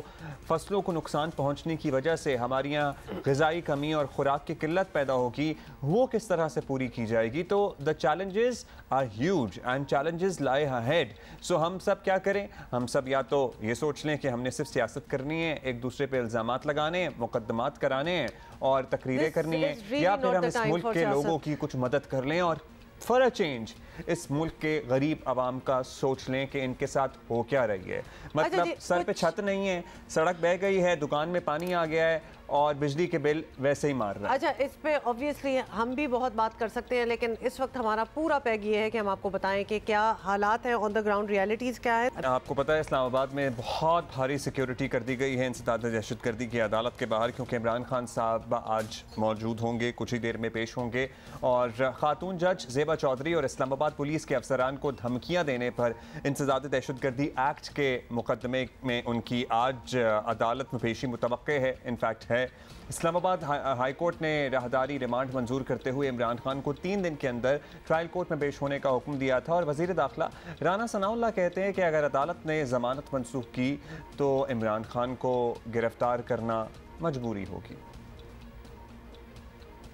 फसलों को नुकसान पहुँचने की वजह से हमारे यहाँ ग़िज़ाई कमी और ख़ुराक की किल्लत पैदा होगी, वो किस तरह से पूरी की जाएगी। तो the challenges are huge and challenges lie ahead. So हम सब क्या करें? हम सब या तो ये सोच लें कि हमने सिर्फ सियासत करनी है, एक दूसरे पे इल्ज़ामात लगाने हैं, मुकदमात कराने हैं और तकरीरें करनी है, या फिर हम इस मुल्क के लोगों की कुछ मदद कर लें और फॉर अ चेंज इस मुल्क के गरीब आवाम का सोच लें कि इनके साथ हो क्या रही है। मतलब सर पे छत नहीं है, सड़क बह गई है, दुकान में पानी आ गया है और बिजली के बिल वैसे ही मार रहा है। अच्छा, इस पे ऑब्वियसली हम भी बहुत बात कर सकते हैं, लेकिन इस वक्त हमारा पूरा पैग ये है कि हम आपको बताएं कि क्या हालात हैं, ऑन द ग्राउंड रियलिटीज़ क्या है। आपको पता है इस्लामाबाद में बहुत भारी सिक्योरिटी कर दी गई है इंसदाद दहशतगर्दी की अदालत के बाहर, क्योंकि इमरान खान साहब आज मौजूद होंगे, कुछ ही देर में पेश होंगे और खातून जज ज़ेबा चौधरी और इस्लामाबाद पुलिस के अफसरान को धमकियाँ देने पर इंसदाद दहशतगर्दी एक्ट के मुकदमे में उनकी आज अदालत में पेशी मुतवक्के है, इनफैक्ट है। इस्लामाबाद हाई कोर्ट ने राहदारी रिमांड मंजूर करते हुए इमरान खान को 3 दिन के अंदर ट्रायल कोर्ट में पेश होने का हुक्म दिया था और वज़ीर दाखिला राना सनाउल्लाह कहते हैं कि अगर अदालत ने ज़मानत मनसूख की तो इमरान खान को गिरफ्तार करना मजबूरी होगी।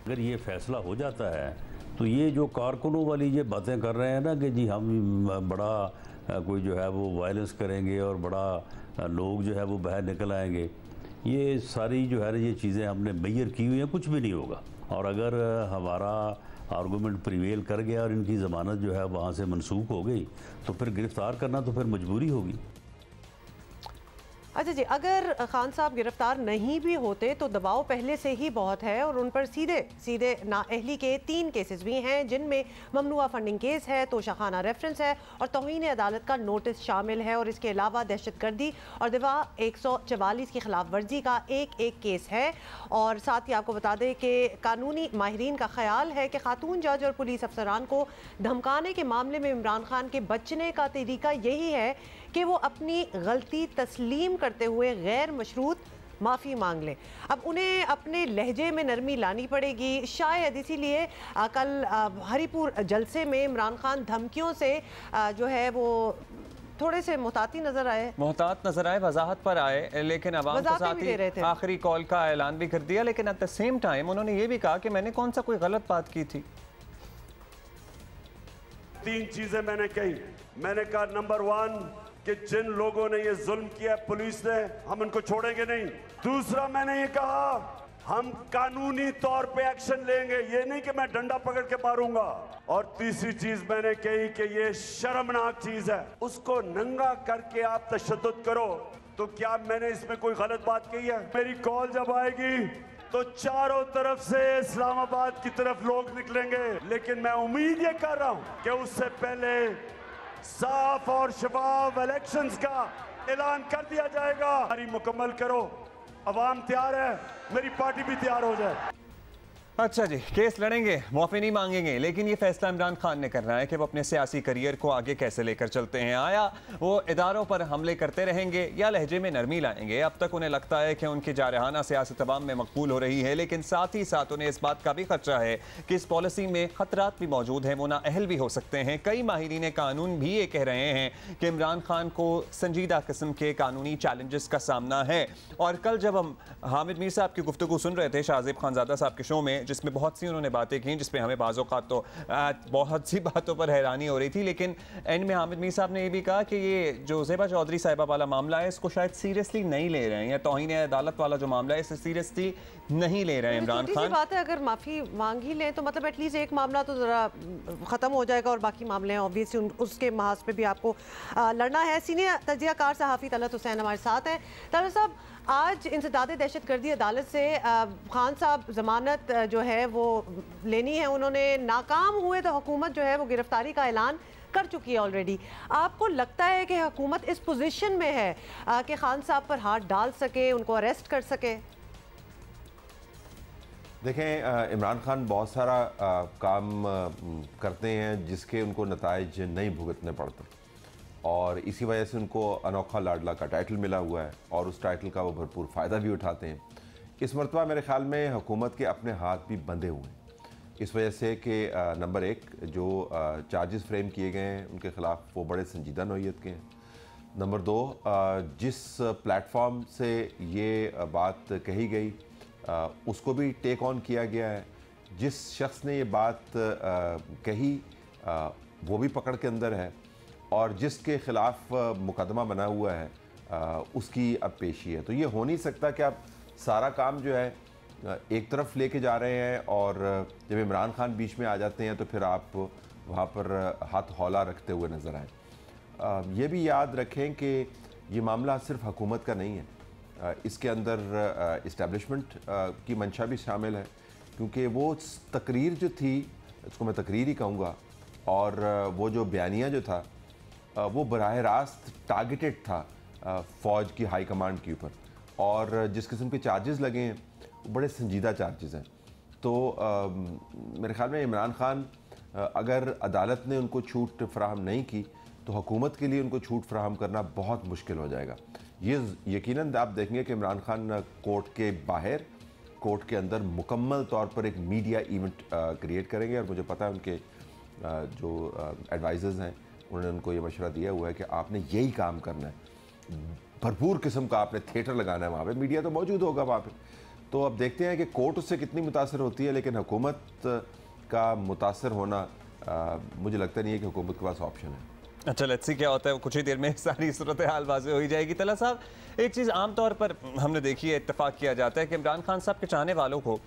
अगर ये फैसला हो जाता है तो ये जो कारकुनों वाली ये बातें कर रहे हैं ना कि जी हम बड़ा कोई जो है वो वायलेंस करेंगे और बड़ा लोग जो है वो बाहर निकल आएंगे, ये सारी जो है ये चीज़ें हमने मैयर की हुई हैं, कुछ भी नहीं होगा। और अगर हमारा आर्गूमेंट प्रिवेल कर गया और इनकी ज़मानत जो है वहाँ से मनसूख हो गई तो फिर गिरफ़्तार करना तो फिर मजबूरी होगी। अच्छा जी, अगर खान साहब गिरफ्तार नहीं भी होते तो दबाव पहले से ही बहुत है और उन पर सीधे नाअहली के 3 केसेस भी हैं, जिनमें ममनुआ फंडिंग केस है, तोशाखाना रेफरेंस है और तौहीन अदालत का नोटिस शामिल है। और इसके अलावा दहशतगर्दी और दिवा 144 की खिलाफ वर्जी का एक केस है। और साथ ही आपको बता दें कि कानूनी माहिरीन का ख्याल है कि खातून जज और पुलिस अफसरान को धमकाने के मामले में इमरान खान के बचने का तरीका यही है कि वो अपनी गलती तस्लीम करते हुए गैर मशरूत माफ़ी मांग लें। अब उन्हें अपने लहजे में नरमी लानी पड़ेगी, शायद इसीलिए कल हरीपुर जलसे में इमरान खान धमकियों से जो है वो थोड़े से मोहतात नजर आए, वजाहत पर आए, लेकिन अवाम को साथ ही आखिरी कॉल का ऐलान भी कर दिया। लेकिन एट द सेम टाइम उन्होंने ये भी कहा कि मैंने कौन सा कोई गलत बात की थी। 3 चीजें मैंने कही। मैंने कहा नंबर 1 कि जिन लोगों ने ये जुल्म किया पुलिस ने, हम उनको छोड़ेंगे नहीं। दूसरा मैंने ये कहा हम कानूनी तौर पे एक्शन लेंगे, ये नहीं कि मैं डंडा पकड़ के मारूंगा। और तीसरी चीज मैंने कही कि ये शर्मनाक चीज है, उसको नंगा करके आप तशद्दुद करो। तो क्या मैंने इसमें कोई गलत बात कही है? मेरी कॉल जब आएगी तो चारों तरफ से इस्लामाबाद की तरफ लोग निकलेंगे, लेकिन मैं उम्मीद ये कर रहा हूं कि उससे पहले साफ और शफाफ इलेक्शंस का ऐलान कर दिया जाएगा। हमारी मुकम्मल करो, अवाम तैयार है, मेरी पार्टी भी तैयार हो जाए। अच्छा जी, केस लड़ेंगे, माफ़ी नहीं मांगेंगे, लेकिन ये फैसला इमरान खान ने करना है कि वो अपने सियासी करियर को आगे कैसे लेकर चलते हैं। आया वो इदारों पर हमले करते रहेंगे या लहजे में नरमी लाएंगे। अब तक उन्हें लगता है कि उनकी जारहाना सियासत अवाम में मकबूल हो रही है, लेकिन साथ ही साथ उन्हें इस बात का भी खतरा है कि इस पॉलिसी में खतरात भी मौजूद हैं, वो नाअहल भी हो सकते हैं। कई माहिरीन कानून भी ये कह रहे हैं कि इमरान खान को संजीदा किस्म के कानूनी चैलेंजेस का सामना है। और कल जब हम हामिद मीर साहब की गुफ्तगू सुन रहे थे शाहजेब खानजादा साहब के शो में, जिसमें बहुत सी उन्होंने बातें की जिसमें हमें बाज़ औक़ात तो बहुत सी बातों पर हैरानी हो रही थी, लेकिन एंड में हामिद मीर साहब ने ये भी कहा कि ये जो ज़ेबा चौधरी साहिबा वाला मामला है इसको शायद सीरियसली नहीं ले रहे हैं, या तौहीन अदालत वाला जो मामला है इसे सीरियसली नहीं ले रहे हैं इमरान खान। बात है, अगर माफ़ी मांग ही लें तो मतलब एटलीस्ट एक मामला तो ज़रा ख़त्म हो जाएगा और बाकी मामले हैं ऑब्वियसली उसके महाज पे भी आपको लड़ना है। सीनियर तजियाकार सहाफ़ी तलत हुसैन हमारे साथ हैं। तलत साहब, आज इंसदाद दहशतगर्दी अदालत से खान साहब ज़मानत जो है वो लेनी है, उन्होंने नाकाम हुए तो हुकूमत जो है वो गिरफ्तारी का ऐलान कर चुकी है ऑलरेडी। आपको लगता है कि हुकूमत इस पोजीशन में है कि खान साहब पर हाथ डाल सके, उनको अरेस्ट कर सके? देखें, इमरान खान बहुत सारा काम करते हैं जिसके उनको नताइज नहीं भुगतने पड़ते, और इसी वजह से उनको अनोखा लाडला का टाइटल मिला हुआ है और उस टाइटल का वो भरपूर फ़ायदा भी उठाते हैं। इस मरतबा मेरे ख़्याल में हुकूमत के अपने हाथ भी बंधे हुए हैं, इस वजह से कि नंबर 1 जो चार्जेस फ्रेम किए गए हैं उनके ख़िलाफ़ वो बड़े संजीदा नौइयत के हैं। नंबर 2, जिस प्लेटफॉर्म से ये बात कही गई उसको भी टेक ऑन किया गया है। जिस शख्स ने ये बात कही वो भी पकड़ के अंदर है, और जिसके ख़िलाफ़ मुकदमा बना हुआ है उसकी अब पेशी है। तो ये हो नहीं सकता कि आप सारा काम जो है एक तरफ लेके जा रहे हैं और जब इमरान खान बीच में आ जाते हैं तो फिर आप वहाँ पर हाथ हौला रखते हुए नज़र आए। ये भी याद रखें कि ये मामला सिर्फ हुकूमत का नहीं है, इसके अंदर इस्टेब्लिशमेंट की मंशा भी शामिल है, क्योंकि वो तकरीर जो थी, इसको मैं तकरीर ही कहूँगा, और वो जो बयानिया जो था वो बराह रास्त टारगेटेड था फ़ौज की हाई कमांड के ऊपर, और जिस किस्म के चार्जेस लगे हैं वो बड़े संजीदा चार्जेस हैं। तो मेरे ख्याल में इमरान खान अगर अदालत ने उनको छूट फराहम नहीं की तो हुकूमत के लिए उनको छूट फराहम करना बहुत मुश्किल हो जाएगा। ये यकीनन आप देखेंगे कि इमरान खान कोर्ट के बाहर, कोर्ट के अंदर मुकम्मल तौर पर एक मीडिया इवेंट क्रिएट करेंगे, और मुझे पता है उनके जो एडवाइज़र्स हैं उन्होंने उनको ये मशवरा दिया हुआ है कि आपने यही काम करना है, भरपूर किस्म का आपने थिएटर लगाना है, वहाँ पे मीडिया तो मौजूद होगा वहाँ पे। तो अब देखते हैं कि कोर्ट उससे कितनी मुतासर होती है, लेकिन हुकूमत का मुतासर होना मुझे लगता नहीं है कि हुकूमत के पास ऑप्शन है। अच्छा, लेट्स सी क्या होता है। कुछ ही देर में सारी सूरत हाल वाज़ेह हो ही जाएगी। तला साहब, एक चीज़ आम तौर पर हमने देखी है, इत्तेफाक किया जाता है कि इमरान खान साहब के चाहने वालों को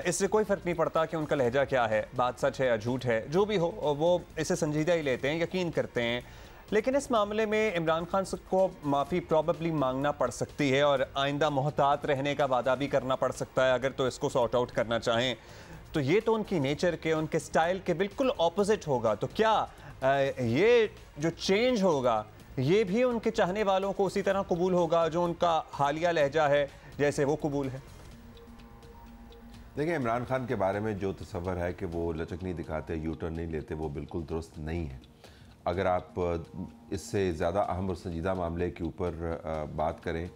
इससे कोई फ़र्क नहीं पड़ता कि उनका लहजा क्या है, बात सच है या झूठ है, जो भी हो वो इसे संजीदा ही लेते हैं, यकीन करते हैं। लेकिन इस मामले में इमरान खान को माफ़ी प्रॉबेबली मांगना पड़ सकती है और आइंदा मोहतात रहने का वादा भी करना पड़ सकता है अगर तो इसको सॉर्ट आउट करना चाहें। तो ये तो उनकी नेचर के, उनके स्टाइल के बिल्कुल ऑपोजिट होगा। तो क्या ये जो चेंज होगा ये भी उनके चाहने वालों को उसी तरह कबूल होगा जो उनका हालिया लहजा है, जैसे वो कबूल है? देखिए, इमरान खान के बारे में जो तस्वर है कि वो लचक नहीं दिखाते, यू टर्न नहीं लेते, वो बिल्कुल दुरुस्त नहीं है। अगर आप इससे ज़्यादा अहम और संजीदा मामले के ऊपर बात करें,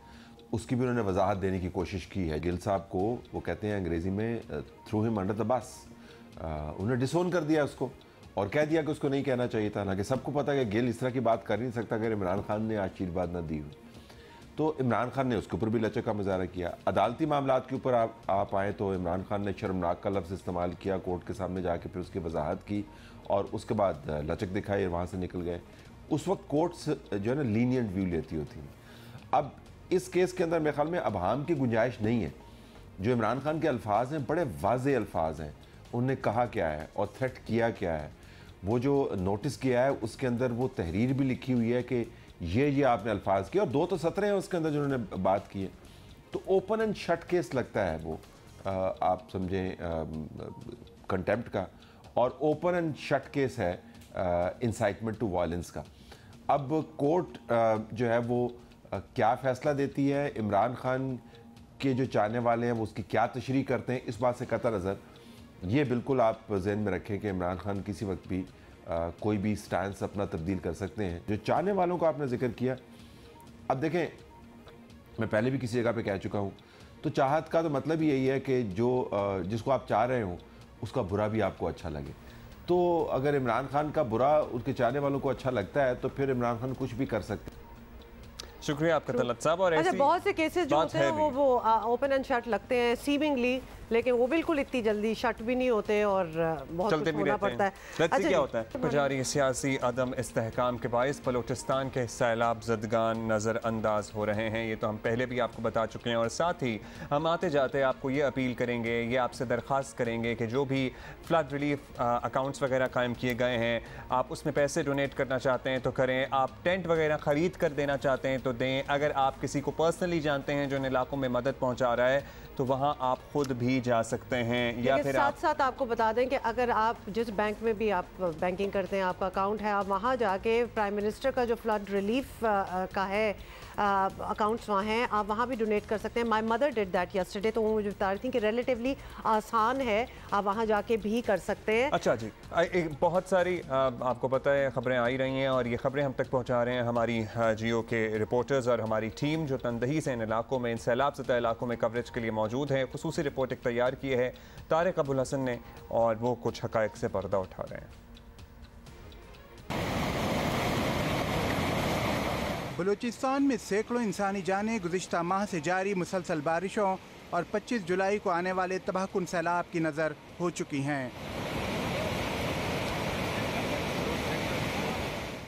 उसकी भी उन्होंने वजाहत देने की कोशिश की है। गिल साहब को वो कहते हैं अंग्रेज़ी में through him under the bus, उन्होंने डिसोन कर दिया उसको और कह दिया कि उसको नहीं कहना चाहिए था। हालांकि सबको पता है कि गिल इस तरह की बात कर नहीं सकता अगर इमरान खान ने आशीर्वाद न दी हुई। तो इमरान खान ने उसके ऊपर भी लचक का मुजाहरा किया। अदालती मामलात के ऊपर आप आएँ तो इमरान खान ने शर्मनाक का लफ्ज़ इस्तेमाल किया कोर्ट के सामने जाके, फिर उसकी वजाहत की और उसके बाद लचक दिखाई, वहाँ से निकल गए। उस वक्त कोर्ट्स जो है ना लीनियंट व्यू लेती होती हैं। अब इस केस के अंदर मेरे ख्याल में अबहाम की गुंजाइश नहीं है। जो इमरान खान के अल्फाज हैं बड़े वाज़ेह अल्फाज हैं, उन्होंने कहा क्या है और थ्रेट किया क्या है, वो जो नोटिस किया है उसके अंदर वो तहरीर भी लिखी हुई है कि ये आपने अल्फाज किए, और 2 तो सत्र हैं उसके अंदर जिन्होंने बात की है। तो ओपन एंड शट केस लगता है वो, आप समझें कंटेम्प्ट का, और ओपन एंड शट केस है इंसाइटमेंट टू वायलेंस का। अब कोर्ट जो है वो क्या फ़ैसला देती है, इमरान खान के जो चाहने वाले हैं वो उसकी क्या तशरीह करते हैं, इस बात से कतई नज़र ये बिल्कुल आप जहन में रखें कि इमरान खान किसी वक्त भी कोई भी स्टैंस अपना तब्दील कर सकते हैं। जो चाहने वालों का आपने जिक्र किया, अब देखें, मैं पहले भी किसी जगह पे कह चुका हूँ, तो चाहत का तो मतलब ही यही है कि जो जिसको आप चाह रहे हो उसका बुरा भी आपको अच्छा लगे। तो अगर इमरान खान का बुरा उसके चाहने वालों को अच्छा लगता है तो फिर इमरान खान कुछ भी कर सकते हैं। शुक्रिया आपका तलत साहब। और अच्छा, बहुत से केसेस जो होते हैं वो ओपन एंड शट लगते हैं सीमिंगली, लेकिन वो बिल्कुल इतनी जल्दी शट भी नहीं होते और बहुत कुछ होना पड़ता है। अच्छा, क्या होता है जारी सियासी अदम इस्तेहकाम के बायस बलूचिस्तान के सैलाब ज़दगान नज़रअंदाज हो रहे हैं। ये तो हम पहले भी आपको बता चुके हैं, और साथ ही हम आते जाते आपको ये अपील करेंगे, ये आपसे दरख्वास्त करेंगे कि जो भी फ्लड रिलीफ अकाउंट्स वगैरह कायम किए गए हैं, आप उसमें पैसे डोनेट करना चाहते हैं तो करें, आप टेंट वगैरह ख़रीद कर देना चाहते हैं तो दें। अगर आप किसी को पर्सनली जानते हैं जो इन इलाकों में मदद पहुँचा रहा है तो वहाँ आप खुद भी जा सकते हैं। या फिर साथ आपको बता दें कि अगर आप जिस बैंक में भी आप बैंकिंग करते हैं, आपका अकाउंट है, आप वहाँ जाके प्राइम मिनिस्टर का जो फ्लड रिलीफ का है अकाउंट्स वहाँ हैं, आप वहाँ भी डोनेट कर सकते हैं। My mother did that yesterday, तो वो मुझे बता रही थी कि रिलेटिवली आसान है, आप वहाँ जाके भी कर सकते हैं। अच्छा जी, एक बहुत सारी आपको पता है खबरें आई रही हैं और ये खबरें हम तक पहुँचा रहे हैं हमारी जियो के रिपोर्टर्स और हमारी टीम जो तंदही से इन इलाकों में, इन सैलाब ज़दा इलाकों में कवरेज के लिए मौजूद है। खुसूसी रिपोर्ट एक तैयार की है तारिक अबुल हसन ने और वो कुछ हक़ाइक़ से पर्दा उठा रहे हैं। बलूचिस्तान में सैकड़ों इंसानी जानें गुज़िश्ता माह से जारी मुसलसल बारिशों और 25 जुलाई को आने वाले तबाहकुन सैलाब की नज़र हो चुकी हैं।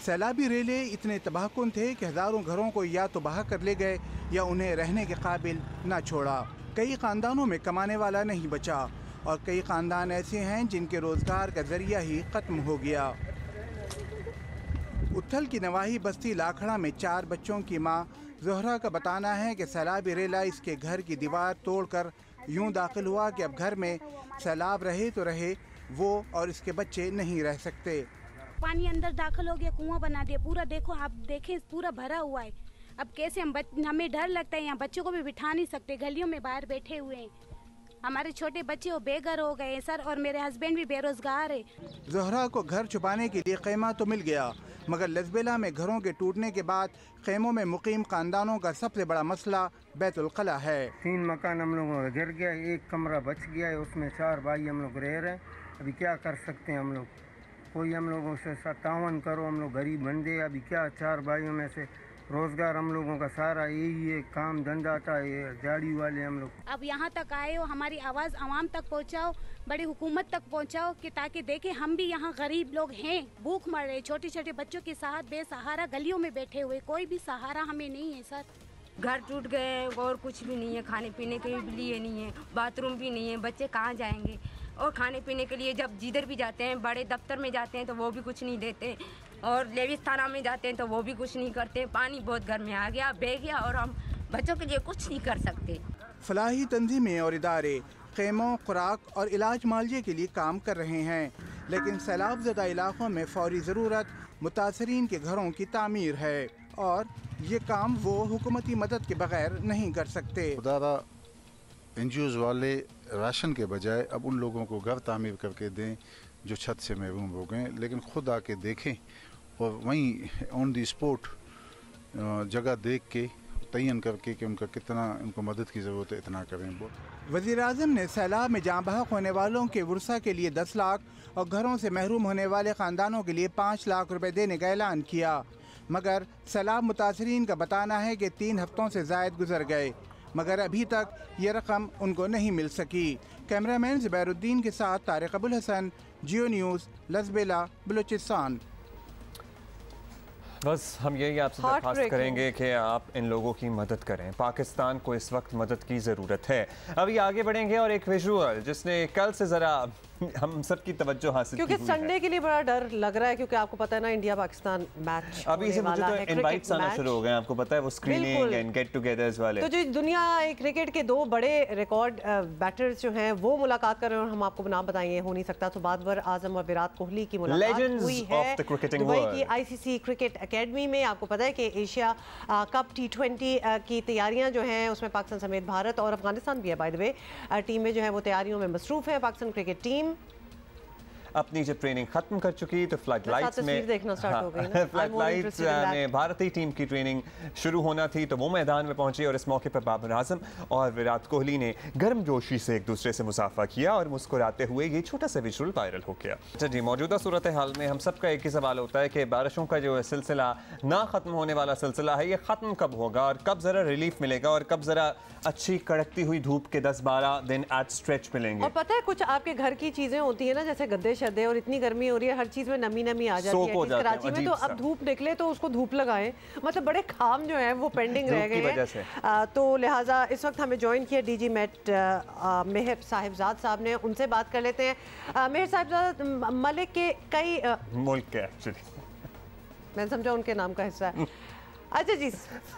सैलाबी रेले इतने तबाहकुन थे कि हज़ारों घरों को या तो बहा कर ले गए या उन्हें रहने के काबिल न छोड़ा। कई ख़ानदानों में कमाने वाला नहीं बचा और कई ख़ानदान ऐसे हैं जिनके रोज़गार का ज़रिया ही ख़त्म हो गया। उथल की नवाही बस्ती लाखड़ा में 4 बच्चों की माँ ज़ोहरा का बताना है कि सैलाबी रेला इसके घर की दीवार तोड़कर यूं दाखिल हुआ कि अब घर में सैलाब रहे तो रहे, वो और इसके बच्चे नहीं रह सकते। पानी अंदर दाखिल हो गया, कुआं बना दिया पूरा। देखो आप देखें पूरा भरा हुआ है। अब कैसे हमें डर लगता है, यहाँ बच्चों को भी बिठा नहीं सकते, गलियों में बाहर बैठे हुए हैं। हमारे छोटे बच्चे वो बेघर हो गए हैं सर, और मेरे हस्बैंड भी बेरोजगार है। ज़ोहरा को घर छुपाने के लिए खैमा तो मिल गया, मगर लजबेला में घरों के टूटने के बाद खैमों में मुकीम खानदानों का सबसे बड़ा मसला बैतुल क़ला है। 3 मकान हम लोगों का गिर गया, 1 कमरा बच गया है, उसमें 4 भाई हम लोग रह रहे हैं। अभी क्या कर सकते हैं हम लोग, कोई हम लोगों से तावन करो, हम लोग गरीब बंदे। अभी क्या 4 भाइयों में से रोजगार हम लोगों का सारा यही है, काम धंधा था, ये झाड़ी वाले हम लोग। अब यहाँ तक आए हो, हमारी आवाज़ आवाम तक पहुँचाओ, बड़ी हुकूमत तक पहुँचाओ कि ताकि देखें हम भी यहाँ गरीब लोग हैं, भूख मर रहे, छोटे छोटे बच्चों के साथ बेसहारा गलियों में बैठे हुए, कोई भी सहारा हमें नहीं है सर। घर टूट गए और कुछ भी नहीं है, खाने पीने के लिए नहीं है, बाथरूम भी नहीं है, बच्चे कहाँ जाएंगे। और खाने पीने के लिए जब जिधर भी जाते हैं, बड़े दफ्तर में जाते हैं तो वो भी कुछ नहीं देते, और लेडीज थाना में जाते हैं तो वो भी कुछ नहीं करते। पानी बहुत घर में आ गया, बह गया, और हम बच्चों के लिए कुछ नहीं कर सकते। फलाही तंजीमें और इदारे खैमों, खुराक और इलाज मालजे के लिए काम कर रहे हैं, लेकिन सैलाब ज़दा इलाकों में फौरी ज़रूरत मुतासरीन के घरों की तामीर है, और ये काम वो हुकूमती मदद के बगैर नहीं कर सकते। NGOs वाले राशन के बजाय अब उन लोगों को घर तामीर करके दें जो छत से महरूम हो गए, लेकिन खुद आके देखें और वहीं ऑन दी स्पॉट जगह देख के तयन करके कि उनका कितना उनको मदद की ज़रूरत है इतना करें। वज़ीर-ए-आज़म ने सैलाब में जाँ बहक होने वालों के वर्सा के लिए 10 लाख और घरों से महरूम होने वाले ख़ानदानों के लिए 5 लाख रुपए देने का ऐलान किया, मगर सैलाब मुतासरीन का बताना है कि 3 हफ्तों से ज़ायद गुजर गए, मगर अभी तक ये रकम उनको नहीं मिल सकी। कैमरामैन ज़ुबैरुद्दीन के साथ तारिक अबुल हसन, जियो न्यूज़, लजबेला, बलूचिस्तान। बस हम यही आपसे दरख्वास्त करेंगे कि आप इन लोगों की मदद करें। पाकिस्तान को इस वक्त मदद की ज़रूरत है। अभी आगे बढ़ेंगे और एक विजुअल जिसने कल से ज़रा हम सब की तवज्जो हासिल की, क्योंकि संडे के लिए बड़ा डर लग रहा है, क्योंकि आपको पता है ना इंडिया पाकिस्तान मैच अभी से मुझे तो इनवाइट्स आना शुरू हो गए, आपको पता है वो स्क्रीनिंग एंड गेट टुगेदर्स वाले। तो जो दुनिया क्रिकेट के 2 बड़े रिकॉर्ड बैटर्स जो हैं वो मुलाकात कर रहे हैं, और हम आपको नाम बताएंगे, हो नहीं सकता। तो बाबर आजम और विराट कोहली की मुलाकात हुई है दुबई की ICC क्रिकेट अकेडमी में। आपको पता है कि एशिया कप T20 की तैयारियां जो हैं उसमें पाकिस्तान समेत भारत और अफगानिस्तान भी है, बाय द वे। टीम में जो है वो तैयारियों में मसरूफ है। पाकिस्तान क्रिकेट टीम अपनी जब ट्रेनिंग खत्म कर चुकी तो फ्लड लाइट्स में फ्लड लाइट्स में भारतीय टीम की ट्रेनिंग शुरू होना थी, तो वो मैदान में पहुंची और इस मौके पर बाबर आजम और विराट कोहली ने गर्मजोशी से एक दूसरे से मुसाफा किया और मुस्कुराते हुए ये छोटा सा विजुअल वायरल हो गया। अच्छा जी, मौजूदा सूरत हाल में हम सबका एक ही सवाल होता है कि बारिशों का जो सिलसिला ना ख़त्म होने वाला सिलसिला है, ये ख़त्म कब होगा और कब ज़रा रिलीफ मिलेगा और कब ज़रा अच्छी कड़कती हुई धूप के 10-12 दिन एट स्ट्रेच मिलेंगे। और पता है कुछ आपके घर की चीज़ें होती है ना, जैसे गद्दे शद्दे, और इतनी गर्मी हो रही है, हर चीज़ में नमी नमी आ जाती है कराची में, तो अब धूप निकले तो उसको धूप लगाएं। मतलब बड़े काम जो है वो पेंडिंग रह गए हैं। तो लिहाजा इस वक्त हमें ज्वाइन किया DG MET मेहर साहिबजाद साहब ने, उनसे बात कर लेते हैं। मेहर साहिबजाद मलिक के कई मुल्क के एक्चुअली मैं समझा उनके नाम का हिस्सा है। अच्छा जी,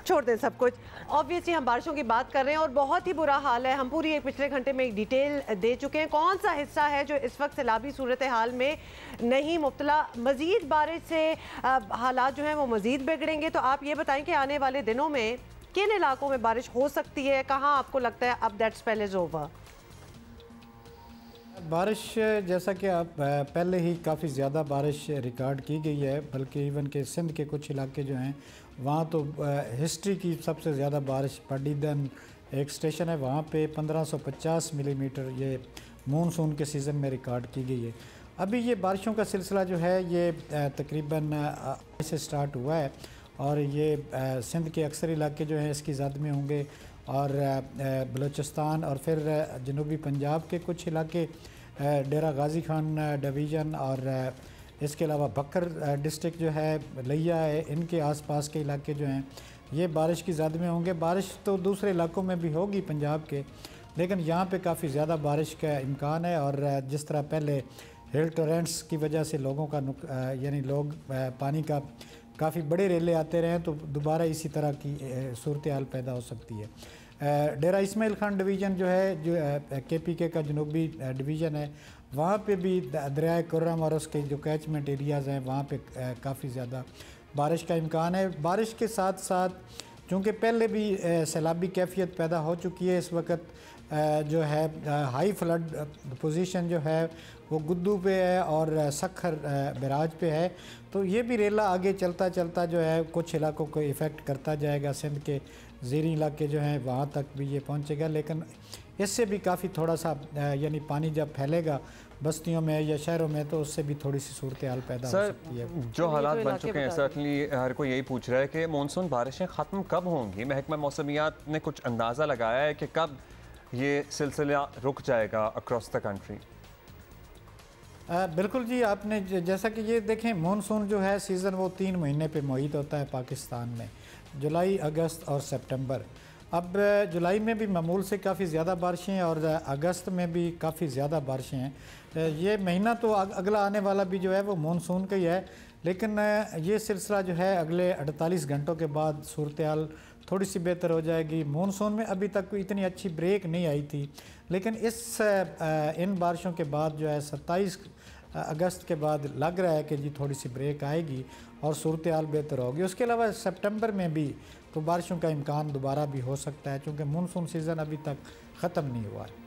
छोड़ दें सब कुछ। ऑब्वियसली हम बारिशों की बात कर रहे हैं और बहुत ही बुरा हाल है। हम पूरी एक पिछले घंटे में एक डिटेल दे चुके हैं। कौन सा हिस्सा है जो इस वक्त सैलाबी सूरत हाल में नहीं मुब्तला? मज़ीद बारिश से हालात जो हैं वो मज़ीद बिगड़ेंगे। तो आप ये बताएं कि आने वाले दिनों में किन इलाकों में बारिश हो सकती है, कहाँ आपको लगता है अब दैट स्पेल इज़ ओवर? बारिश जैसा कि आप पहले ही काफ़ी ज़्यादा बारिश रिकॉर्ड की गई है, बल्कि इवन के सिंध के कुछ इलाके जो हैं वहाँ तो हिस्ट्री की सबसे ज़्यादा बारिश पडीदन एक स्टेशन है, वहाँ पे 1550 मिलीमीटर ये मानसून के सीज़न में रिकॉर्ड की गई है। अभी ये बारिशों का सिलसिला जो है ये तकरीबन से स्टार्ट हुआ है और ये सिंध के अक्सर इलाके जो हैं इसकी ज़द में होंगे और बलूचिस्तान और फिर जनूबी पंजाब के कुछ इलाके, डेरा गाजी खान डिवीज़न और इसके अलावा बकर डिस्ट्रिक्ट जो है, लिया है, इनके आसपास के इलाके जो हैं ये बारिश की ज़द में होंगे। बारिश तो दूसरे इलाकों में भी होगी पंजाब के, लेकिन यहाँ पे काफ़ी ज़्यादा बारिश का इम्कान है। और जिस तरह पहले हिल टोरेंट्स की वजह से लोगों का यानी लोग पानी का काफ़ी बड़े रेले आते रहे, तो दोबारा इसी तरह की सूरत हाल पैदा हो सकती है। डेरा इस्माइल खान डिवीज़न जो है, जो KPK का जनूबी डिवीज़न है, वहाँ पे भी दरियाए कुर्रम और उसके जो कैचमेंट एरियाज़ हैं वहाँ पे काफ़ी ज़्यादा बारिश का इम्कान है। बारिश के साथ साथ चूँकि पहले भी सैलाबी कैफियत पैदा हो चुकी है, इस वक्त जो है हाई फ्लड पोजीशन जो है वो गुद्दू पे है और सखर बैराज पे है, तो ये भी रेला आगे चलता चलता जो है कुछ इलाकों को इफ़ेक्ट करता जाएगा। सिंध के ज़ीरी इलाके जो हैं वहाँ तक भी ये पहुँचेगा, लेकिन इससे भी काफ़ी थोड़ा सा यानी पानी जब फैलेगा बस्तियों में या शहरों में तो उससे भी थोड़ी सी सूरत हाल पैदा हो सकती है। जो हालात बन चुके हैं, सर्टनली हर कोई यही पूछ रहा है कि मानसून बारिशें ख़त्म कब होंगी। महकमा मौसमियात ने कुछ अंदाज़ा लगाया है कि कब ये सिलसिला रुक जाएगा अक्रॉस द कंट्री? बिल्कुल जी, आपने जैसा कि ये देखें, मानसून जो है सीज़न वो 3 महीने पे मुहित होता है पाकिस्तान में, जुलाई, अगस्त और सितंबर। अब जुलाई में भी मामूल से काफ़ी ज़्यादा बारिशें और अगस्त में भी काफ़ी ज़्यादा बारिशें हैं। ये महीना तो अगला आने वाला भी जो है वो मानसून का ही है, लेकिन ये सिलसिला जो है अगले 48 घंटों के बाद सूरत हाल थोड़ी सी बेहतर हो जाएगी। मानसून में अभी तक कोई इतनी अच्छी ब्रेक नहीं आई थी, लेकिन इन बारिशों के बाद जो है 27 अगस्त के बाद लग रहा है कि जी थोड़ी सी ब्रेक आएगी और सूरत हाल बेहतर होगी। उसके अलावा सितंबर में भी तो बारिशों का इम्कान दोबारा भी हो सकता है, क्योंकि मानसून सीज़न अभी तक ख़त्म नहीं हुआ है।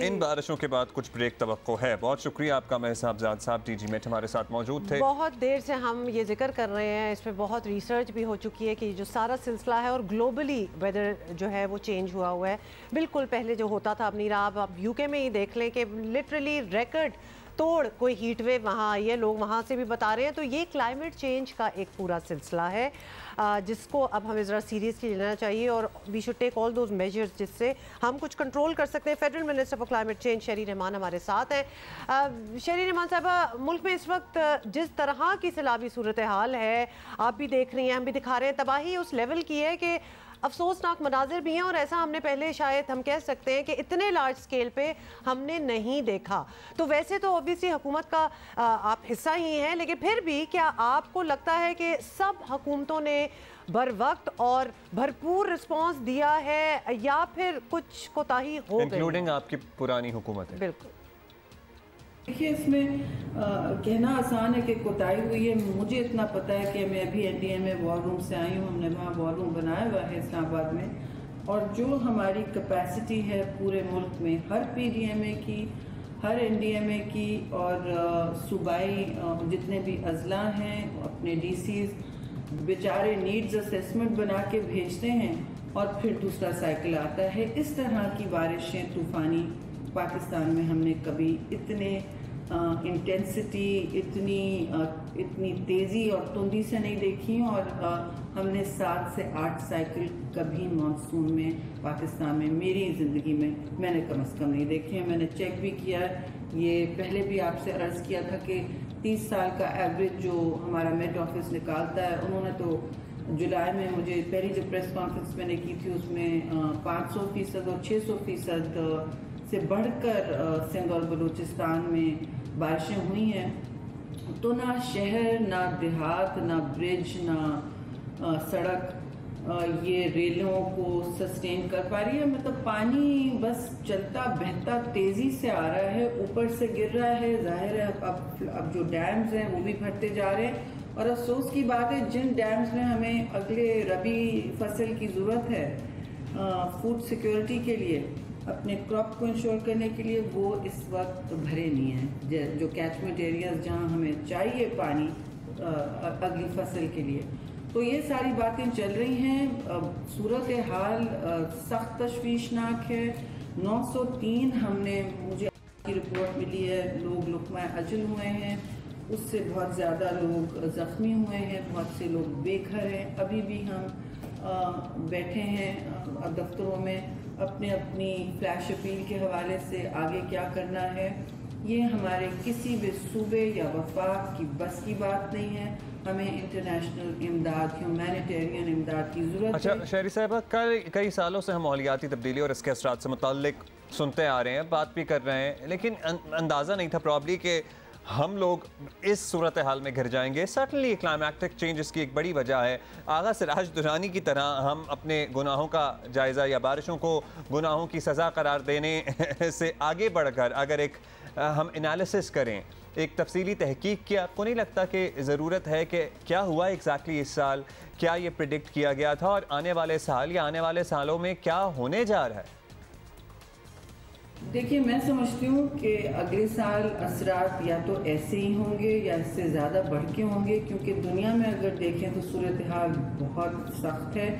इन बारिशों के बाद कुछ ब्रेक तवक्को है। बहुत शुक्रिया आपका महसाबजाद साहब, DG मेट हमारे साथ मौजूद थे। बहुत देर से हम ये जिक्र कर रहे हैं, इस पर बहुत रिसर्च भी हो चुकी है कि जो सारा सिलसिला है और ग्लोबली वेदर जो है वो चेंज हुआ है। बिल्कुल पहले जो होता था अब नहीं रहा। आप UK में ही देख लें कि लिटरली रिकॉर्ड तोड़ कोई हीट वेव वहाँ आई है, लोग वहाँ से भी बता रहे हैं। तो ये क्लाइमेट चेंज का एक पूरा सिलसिला है जिसको अब हमें ज़रा सीरियसली लेना चाहिए और we should take all those measures जिससे हम कुछ कंट्रोल कर सकते हैं। Federal minister for climate change Sherry Rehman हमारे साथ हैं। शहरी रहमान साहब, मुल्क में इस वक्त जिस तरह की सैलाबी सूरत हाल है, आप भी देख रही हैं, हम भी दिखा रहे हैं, तबाही उस लेवल की है कि अफसोसनाक मनाजिर भी हैं और ऐसा हमने पहले शायद हम कह सकते हैं कि इतने लार्ज स्केल पे हमने नहीं देखा। तो वैसे तो ऑब्वियसली हुकूमत का आप हिस्सा ही हैं, लेकिन फिर भी क्या आपको लगता है कि सब हुकूमतों ने बर वक्त और भरपूर रिस्पांस दिया है या फिर कुछ कोताही हो गई, इंक्लूडिंग आपकी पुरानी हुकूमत है? बिल्कुल। देखिए, इसमें कहना आसान है कि कोताही हुई है। मुझे इतना पता है कि मैं अभी NDMA वॉर रूम से आई हूँ, हमने वहाँ वॉर रूम बनाया हुआ है इस्लामाबाद में, और जो हमारी कैपेसिटी है पूरे मुल्क में हर PDMA की, हर NDMA की और सूबाई जितने भी अजला हैं अपने DCs बेचारे नीड्स असेसमेंट बना के भेजते हैं और फिर दूसरा साइकिल आता है। इस तरह की बारिशें तूफ़ानी पाकिस्तान में हमने कभी इतने इंटेंसिटी, इतनी तेज़ी और तुंदी से नहीं देखी, और हमने 7 से 8 साइकिल कभी मानसून में पाकिस्तान में मेरी ज़िंदगी में मैंने कम से कम नहीं देखी है। मैंने चेक भी किया, ये पहले भी आपसे अर्ज़ किया था कि 30 साल का एवरेज जो हमारा मेट ऑफिस निकालता है, उन्होंने तो जुलाई में मुझे पहली जो प्रेस कॉन्फ्रेंस मैंने की थी उसमें 500% और 600% से बढ़कर सिंध और बलूचिस्तान में बारिशें हुई हैं। तो ना शहर, ना देहात, ना ब्रिज, ना सड़क ये रेलों को सस्टेन कर पा रही है। मतलब पानी बस चलता बहता तेज़ी से आ रहा है, ऊपर से गिर रहा है। जाहिर है अब जो डैम्स हैं वो भी भरते जा रहे हैं, और अफसोस की बात है जिन डैम्स में हमें अगले रबी फसल की ज़रूरत है फूड सिक्योरिटी के लिए, अपने क्रॉप को इंश्योर करने के लिए, वो इस वक्त भरे नहीं हैं। जो कैचमेंट एरियाज जहाँ हमें चाहिए पानी अगली फसल के लिए, तो ये सारी बातें चल रही हैं। सूरत हाल सख्त तशवीशनाक है। 903 मुझे की रिपोर्ट मिली है, लोग लुक़मा अजल हुए हैं, उससे बहुत ज़्यादा लोग ज़ख्मी हुए हैं, बहुत से लोग बेघर हैं। अभी भी हम बैठे हैं दफ्तरों में अपनी फ्लैश अपील के हवाले से आगे क्या करना है। ये हमारे किसी भी सूबे या वफाक की बस की बात नहीं है। हमें इंटरनेशनल इमदाद, ह्यूमैनिटेरियन इमदाद की ज़रूरत है। अच्छा शहरी साहबा, कई सालों से हम माहौलियाती तब्दीली और इसके असरात से मुताल्लिक सुनते आ रहे हैं, बात भी कर रहे हैं, लेकिन अंदाज़ा नहीं था प्रॉब्ली कि हम लोग इस सूरत हाल में घिर जाएंगे। सर्टनली क्लाइमेटिक चेंज इसकी एक बड़ी वजह है। आगा सिराज दुरानी की तरह हम अपने गुनाहों का जायज़ा या बारिशों को गुनाहों की सज़ा करार देने से आगे बढ़कर अगर एक हम एनालिसिस करें, एक तफसीली तहकीक की, आपको नहीं लगता कि ज़रूरत है कि क्या हुआ एग्जैक्टली इस साल, क्या ये प्रिडिक्ट किया गया था और आने वाले साल या आने वाले सालों में क्या होने जा रहा है? देखिए, मैं समझती हूँ कि अगले साल असरात या तो ऐसे ही होंगे या इससे ज़्यादा बढ़ के होंगे, क्योंकि दुनिया में अगर देखें तो सूरत हाल बहुत सख्त है।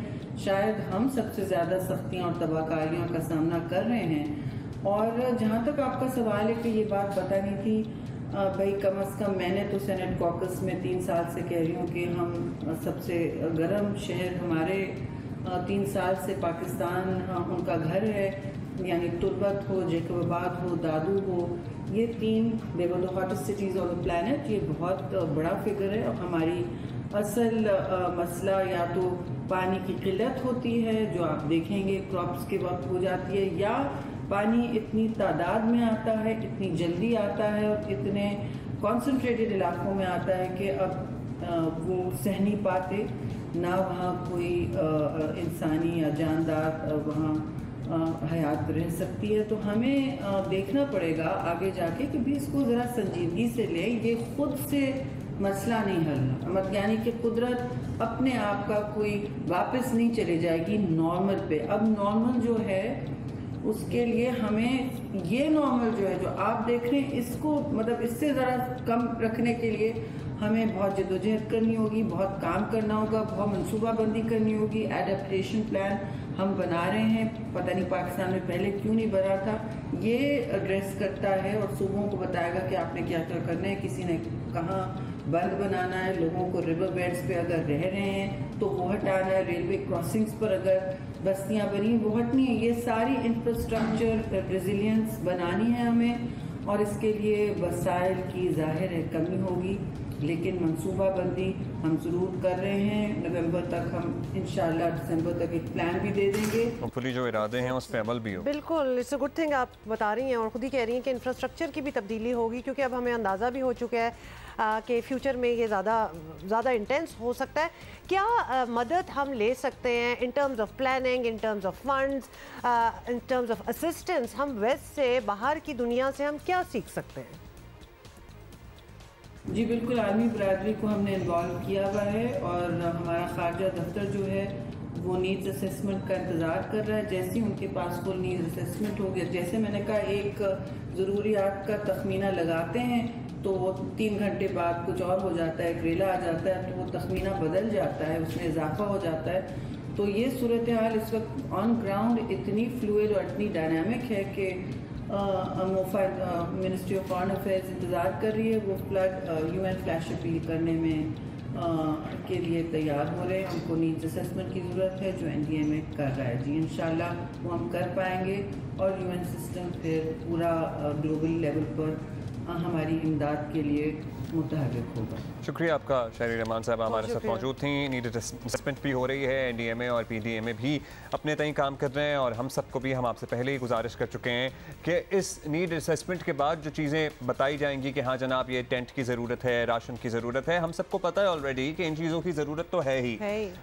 शायद हम सबसे ज़्यादा सख्तियाँ और तबाहकारियों का सामना कर रहे हैं। और जहाँ तक आपका सवाल है कि ये बात पता नहीं थी, भाई कम अज़ कम मैंने तो सेनेट कॉकस में 3 साल से कह रही हूँ कि हम सबसे गर्म शहर हमारे 3 साल से पाकिस्तान उनका घर है, यानी तुर्बत हो, जैकबाबाद हो, दादू हो, ये 3 the hottest cities of the planet, ये बहुत बड़ा फिगर है। और हमारी असल मसला या तो पानी की किल्लत होती है, जो आप देखेंगे क्रॉप्स के वक्त हो जाती है, या पानी इतनी तादाद में आता है, इतनी जल्दी आता है और इतने कॉन्सनट्रेटेड इलाकों में आता है कि अब वो सह नहीं पाते, ना वहाँ कोई इंसानी या जानदार वहाँ हयात रह सकती है। तो हमें देखना पड़ेगा आगे जाके कि भी इसको ज़रा संजीदगी से ले। ये खुद से मसला नहीं हल, मत यानी कि कुदरत अपने आप का कोई वापस नहीं चले जाएगी नॉर्मल पे। अब नॉर्मल जो है उसके लिए हमें ये नॉर्मल जो है जो आप देख रहे हैं, इसको मतलब इससे ज़रा कम रखने के लिए हमें बहुत जद्दोजहद करनी होगी, बहुत काम करना होगा, बहुत मनसूबाबंदी करनी होगी। एडेप्टेशन प्लान हम बना रहे हैं, पता नहीं पाकिस्तान में पहले क्यों नहीं बना था। ये एड्रेस करता है और सूबों को बताएगा कि आपने क्या क्या करना है, किसी ने कहाँ बंद बनाना है, लोगों को रिवर बेड्स पे अगर रह रहे हैं तो वो हटाना है, रेलवे क्रॉसिंग्स पर अगर बस्तियाँ बनी वो हटनी है। ये सारी इंफ्रास्ट्रक्चर रेजिलियंस बनानी है हमें, और इसके लिए वसाइल की ज़ाहिर है कमी होगी, लेकिन मनसूबाबंदी हम ज़रूर कर रहे हैं। नवंबर तक हम इंशाल्लाह दिसंबर तक एक प्लान भी दे देंगे। होपफुली जो इरादे हैं उस पर अमल भी हो। बिल्कुल, इट्स अ गुड थिंग आप बता रही हैं और ख़ुद ही कह रही हैं कि इंफ्रास्ट्रक्चर की भी तब्दीली होगी, क्योंकि अब हमें अंदाज़ा भी हो चुका है कि फ्यूचर में ये ज़्यादा इंटेंस हो सकता है। क्या मदद हम ले सकते हैं in terms of planning, in terms of funds, in terms of assistance? हम वेस्ट से, बाहर की दुनिया से हम क्या सीख सकते हैं? जी बिल्कुल, आर्मी बरादरी को हमने इन्वॉल्व किया हुआ है और हमारा खारजा दफ्तर जो है वो नीड्स असेसमेंट का इंतज़ार कर रहा है। जैसे ही उनके पास फुल नीड्स असेसमेंट हो गया, जैसे मैंने कहा एक ज़रूरियात का तखमीना लगाते हैं तो वो 3 घंटे बाद कुछ और हो जाता है, करेला आ जाता है, तो वो तखमीना बदल जाता है, उसमें इजाफा हो जाता है। तो ये सूरत हाल इस वक्त ऑन ग्राउंड इतनी फ्लूइड और इतनी डायनामिक है कि मिनिस्ट्री ऑफ फॉरेन अफेयर्स इंतज़ार कर रही है। वो फ्लड UN फ्लैश अपील करने में के लिए तैयार हो रहे हैं। उनको नीड्स असेसमेंट की ज़रूरत है जो NDMA कर रहा है। जी इंशाल्लाह वो हम कर पाएंगे और UN सिस्टम फिर पूरा ग्लोबल लेवल पर हमारी इमदाद के लिए मुतहर्रिक होगा। शुक्रिया आपका शहरी रहमान साहब हमारे साथ मौजूद थी। नीड असेसमेंट भी हो रही है, NDMA और PDMA भी अपने तय काम कर रहे हैं और हम सबको भी हम आपसे पहले ही गुजारिश कर चुके हैं कि इस नीड असेसमेंट के बाद जो चीज़ें बताई जाएंगी कि हाँ जनाब ये टेंट की ज़रूरत है, राशन की ज़रूरत है, हम सबको पता है ऑलरेडी कि इन चीज़ों की ज़रूरत तो है ही।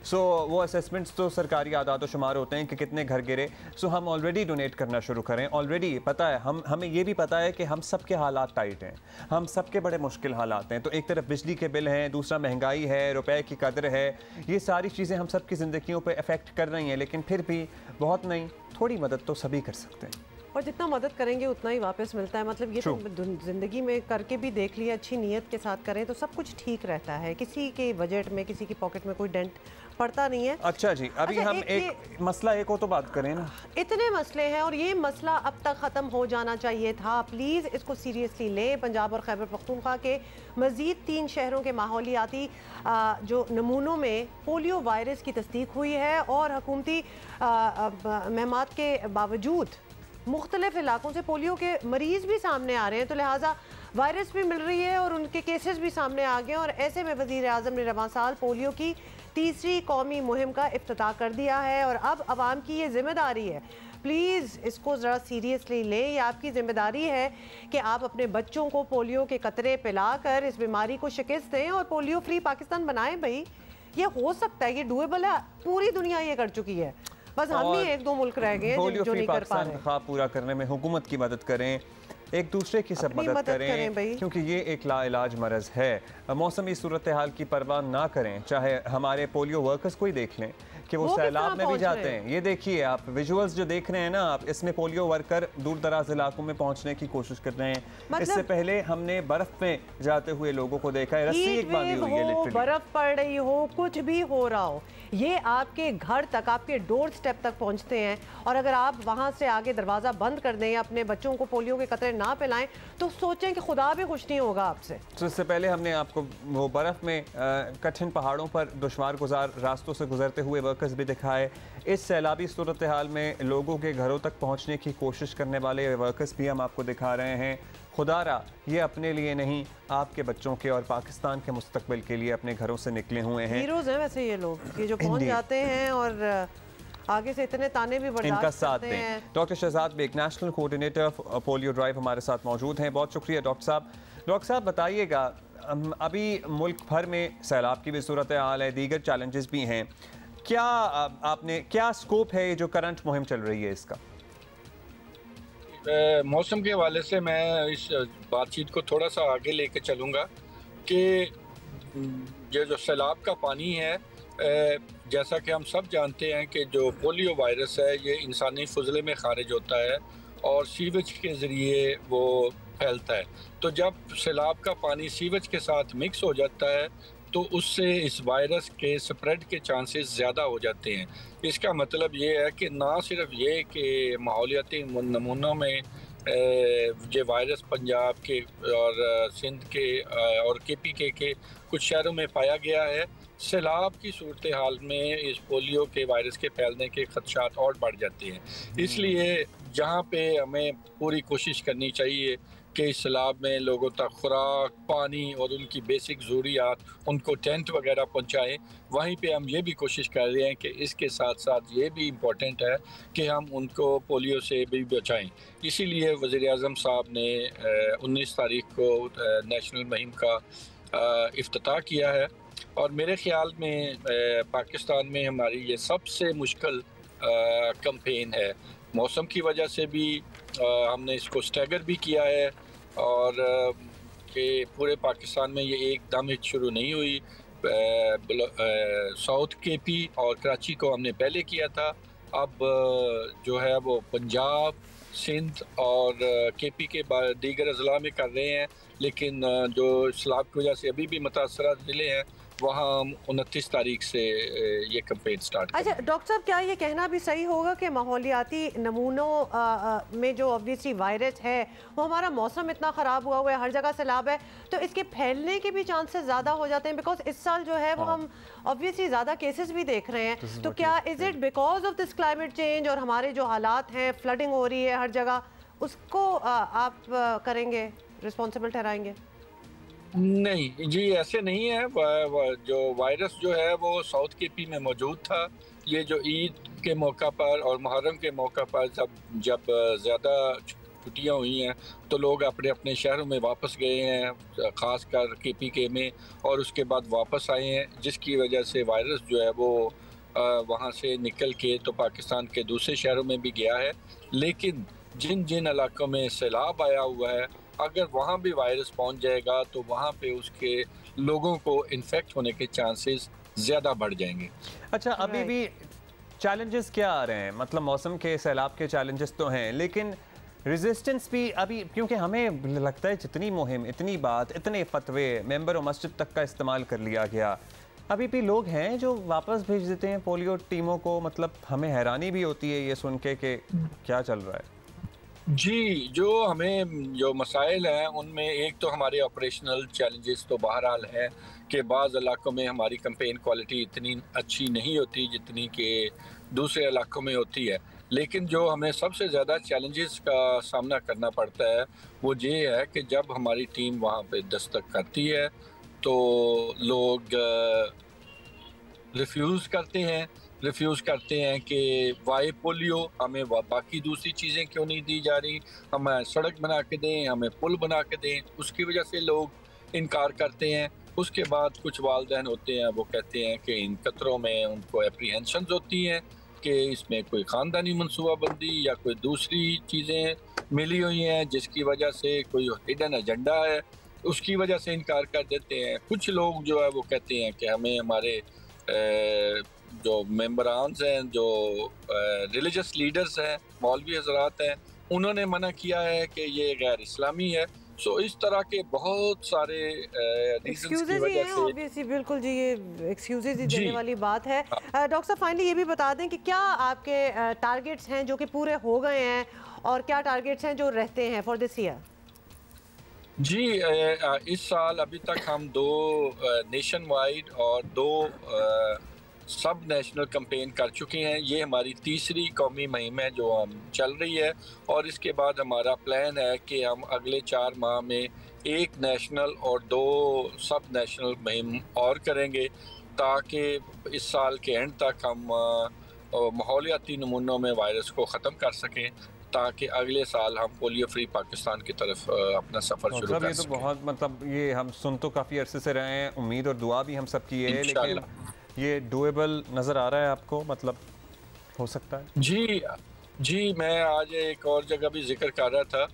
सो वो असेसमेंट्स तो सरकारी आदाद व शुमार होते हैं कि कितने घर गिरे। सो हम ऑलरेडी डोनेट करना शुरू करें। ऑलरेडी पता है, हमें ये भी पता है कि हम सबके हालात टाइट हैं, हम सबके बड़े मुश्किल हालात हैं। तो एक तरफ बिजली के बिल हैं, दूसरा महंगाई है, रुपए की कदर है, ये सारी चीज़ें हम सब की ज़िंदगियों पे अफेक्ट कर रही हैं। लेकिन फिर भी बहुत नहीं, थोड़ी मदद तो सभी कर सकते हैं और जितना मदद करेंगे उतना ही वापस मिलता है। मतलब ये तो ज़िंदगी में करके भी देख लिया, अच्छी नीयत के साथ करें तो सब कुछ ठीक रहता है। किसी के बजट में, किसी की पॉकेट में कोई डेंट पड़ता नहीं है। अच्छा जी, अभी हम एक मसला एक हो तो बात करें ना। इतने मसले हैं और ये मसला अब तक ख़त्म हो जाना चाहिए था। प्लीज़ इसको सीरियसली लें। पंजाब और खैबर पख्तूनख्वा के मज़ीद 3 शहरों के माहौलियाती जो नमूनों में पोलियो वायरस की तस्दीक हुई है और हुकूमती महमात के बावजूद मुख्तलिफ इलाकों से पोलियो के मरीज भी सामने आ रहे हैं, तो लिहाजा वायरस भी मिल रही है और उनके केसेस भी सामने आ गए। और ऐसे में वज़ीर आज़म ने रवां साल पोलियो की तीसरी कौमी मुहिम का इफ्तिताह कर दिया है और अब आवाम की ये जिम्मेदारी है, प्लीज़ इसको ज़रा सीरियसली लें। ये आपकी ज़िम्मेदारी है कि आप अपने बच्चों को पोलियो के कतरे पिलाकर इस बीमारी को शिकस्त दें और पोलियो फ्री पाकिस्तान बनाएं। भाई ये हो सकता है, ये डूएबल है, पूरी दुनिया ये कर चुकी है, बस हम ही एक दो मुल्क रह गए हैं जो नहीं कर पा रहे। ख्वाब पूरा करने में हुकूमत की मदद करें, एक दूसरे की सब मदद करें क्योंकि ये एक लाइलाज मरज़ है। मौसमी सूरत हाल की परवाह ना करें, चाहे हमारे पोलियो वर्कर्स को ही देख लें कि वो सैलाब में भी जाते हैं। ये देखिए आप विजुअल्स जो देख रहे हैं ना आप, इसमें पोलियो वर्कर दूर दराज इलाकों में पहुंचने की कोशिश कर रहे हैं। इससे पहले हमने बर्फ में जाते हुए लोगों को देखा है, रस्सी एक बांधी हुई है, बर्फ पड़ रही हो, कुछ भी हो रहा हो, ये आपके घर तक, आपके डोर स्टेप तक पहुंचते हैं। और अगर आप वहां से आगे दरवाजा बंद कर दें या अपने बच्चों को पोलियो के कतरे ना पिलाएं तो सोचें कि खुदा भी खुश नहीं होगा आपसे। तो इससे पहले हमने आपको वो बर्फ में कठिन पहाड़ों पर दुश्वार गुजार रास्तों से गुजरते हुए वर्कर्स भी दिखाए। इस सैलाबी सूरत हाल में लोगों के घरों तक पहुंचने की कोशिश करने वाले वर्कर्स भी हम आपको दिखा रहे हैं। खुदारा ये अपने लिए नहीं, आपके बच्चों के और पाकिस्तान के मुस्तकबिल के लिए अपने घरों से निकले हुए हैं। हीरोज हैं वैसे ये लोग, ये जो पहुंच जाते हैं और आगे से इतने ताने भी बर्दाश्त इनका साथ दें। Doctor Shahzad Baig, national coordinator polio drive, हमारे साथ मौजूद हैं। बहुत शुक्रिया डॉक्टर साहब। डॉक्टर साहब बताइएगा, अभी मुल्क भर में सैलाब की भी सूरत हाल है, दीगर चैलेंजेस भी हैं, क्या स्कोप है ये जो करंट मुहिम चल रही है इसका? मौसम के हवाले से मैं इस बातचीत को थोड़ा सा आगे लेके चलूँगा कि ये जो सैलाब का पानी है, जैसा कि हम सब जानते हैं कि जो पोलियो वायरस है ये इंसानी फजले में खारिज होता है और सीवेज के ज़रिए वो फैलता है। तो जब सैलाब का पानी सीवेज के साथ मिक्स हो जाता है तो उससे इस वायरस के स्प्रेड के चांसेस ज़्यादा हो जाते हैं। इसका मतलब ये है कि ना सिर्फ ये कि माहौलियाती नमूनों में ये वायरस पंजाब के और सिंध के और KPK के कुछ शहरों में पाया गया है, सैलाब की सूरत हाल में इस पोलियो के वायरस के फैलने के खदशात और बढ़ जाते हैं। इसलिए जहाँ पे हमें पूरी कोशिश करनी चाहिए कि इस सैलाब में लोगों तक खुराक, पानी और उनकी बेसिक ज़रूरियात, उनको टेंट वगैरह पहुँचाएँ। वहीं पे हम ये भी कोशिश कर रहे हैं कि इसके साथ साथ ये भी इम्पोर्टेंट है कि हम उनको पोलियो से भी बचाएँ। इसीलिए वज़ीर आज़म साहब ने 19 तारीख को नेशनल मुहिम का इफ्तिताह किया है और मेरे ख़्याल में पाकिस्तान में हमारी ये सबसे मुश्किल कैंपेन है। मौसम की वजह से भी हमने इसको स्टैगर भी किया है और कि पूरे पाकिस्तान में ये एकदम शुरू नहीं हुई। साउथ KP और कराची को हमने पहले किया था, अब जो है वो पंजाब, सिंध और KP के दीगर अजला में कर रहे हैं। लेकिन जो सैलाब की वजह से अभी भी मुतासरा ज़िले हैं वहाँ हम 29 तारीख से ये कैंपेन स्टार्ट करेंगे। अच्छा डॉक्टर साहब, क्या ये कहना भी सही होगा कि माहौलियाती नमूनों में जो ऑब्वियसली वायरस है वो हमारा मौसम इतना ख़राब हुआ है, हर जगह सैलाब है, तो इसके फैलने के भी चांसेस ज़्यादा हो जाते हैं? बिकॉज इस साल जो है वो हम ऑब्वियसली ज़्यादा केसेस भी देख रहे हैं, तो क्या is it because of this climate change और हमारे जो हालात हैं, फ्लडिंग हो रही है हर जगह, उसको आप करेंगे, रिस्पॉन्सिबल ठहराएंगे? नहीं जी, ऐसे नहीं है। जो वायरस जो है वो साउथ KP में मौजूद था। ये जो ईद के मौका पर और मुहर्रम के मौका पर जब ज़्यादा छुट्टियां हुई हैं तो लोग अपने अपने शहरों में वापस गए हैं, ख़ासकर KPK में, और उसके बाद वापस आए हैं, जिसकी वजह से वायरस जो है वो वहाँ से निकल के तो पाकिस्तान के दूसरे शहरों में भी गया है। लेकिन जिन जिन इलाकों में सैलाब आया हुआ है, अगर वहाँ भी वायरस पहुँच जाएगा तो वहाँ पे उसके लोगों को इन्फेक्ट होने के चांसेस ज़्यादा बढ़ जाएंगे। अच्छा, अभी भी चैलेंजेस क्या आ रहे हैं? मतलब मौसम के, सैलाब के चैलेंजेस तो हैं, लेकिन रेजिस्टेंस भी अभी, क्योंकि हमें लगता है जितनी मुहिम, इतनी बात, इतने फतवे, मेंबर मस्जिद तक का इस्तेमाल कर लिया गया, अभी भी लोग हैं जो वापस भेज देते हैं पोलियो टीमों को। मतलब हमें हैरानी भी होती है ये सुन के कि क्या चल रहा है। जी, जो हमें जो मसाइल हैं उनमें एक तो हमारे ऑपरेशनल चैलेंजेस तो बहरहाल है कि बाज़ इलाकों में हमारी कैंपेन क्वालिटी इतनी अच्छी नहीं होती जितनी कि दूसरे इलाकों में होती है। लेकिन जो हमें सबसे ज़्यादा चैलेंजेस का सामना करना पड़ता है वो ये है कि जब हमारी टीम वहाँ पे दस्तक करती है तो लोग रिफ्यूज़ करते हैं कि वाई पोलियो, हमें बाकी दूसरी चीज़ें क्यों नहीं दी जा रही, हमें सड़क बना के दें, हमें पुल बना के दें। उसकी वजह से लोग इनकार करते हैं। उसके बाद कुछ वालिदैन होते हैं वो कहते हैं कि इन कतरों में उनको एप्रीहेंशंस होती हैं कि इसमें कोई ख़ानदानी मनसूबाबंदी या कोई दूसरी चीज़ें मिली हुई हैं जिसकी वजह से कोई हिडन एजेंडा है, उसकी वजह से इनकार कर देते हैं। कुछ लोग जो है वो कहते हैं कि हमें हमारे जो मेंबरान्स हैं, जो रिलीजियस लीडर्स हैं, मौलवी हजरात हैं, उन्होंने मना किया है कि ये गैर इस्लामी है। सो इस तरह के बहुत सारे एक्सक्यूजेज ही हैं ऑब्वियसली, बिल्कुल जी, ये एक्सक्यूजेज ही देने वाली बात है। डॉक्टर साहब फाइनली ये भी बता दें कि क्या आपके टारगेट्स हैं जो कि पूरे हो गए हैं और क्या टारगेट्स हैं जो रहते हैं फॉर दिस ईयर? जी, इस साल अभी तक हम 2 नेशन वाइड और 2 सब नेशनल कैंपेन कर चुके हैं। ये हमारी तीसरी कौमी मुहिम है जो हम चल रही है और इसके बाद हमारा प्लान है कि हम अगले 4 माह में 1 नेशनल और 2 सब नेशनल मुहिम और करेंगे ताकि इस साल के एंड तक हम माहौलियाती नमूनों में वायरस को ख़त्म कर सकें ताकि अगले साल हम पोलियो फ्री पाकिस्तान की तरफ अपना सफ़र शुरू कर सकें। ये तो बहुत मतलब ये हम सुन तो काफ़ी अरसे से रहे हैं, उम्मीद और दुआ भी हम सब की है, लेकिन ये डूएबल नज़र आ रहा है आपको, मतलब हो सकता है? जी, मैं आज एक और जगह भी जिक्र कर रहा था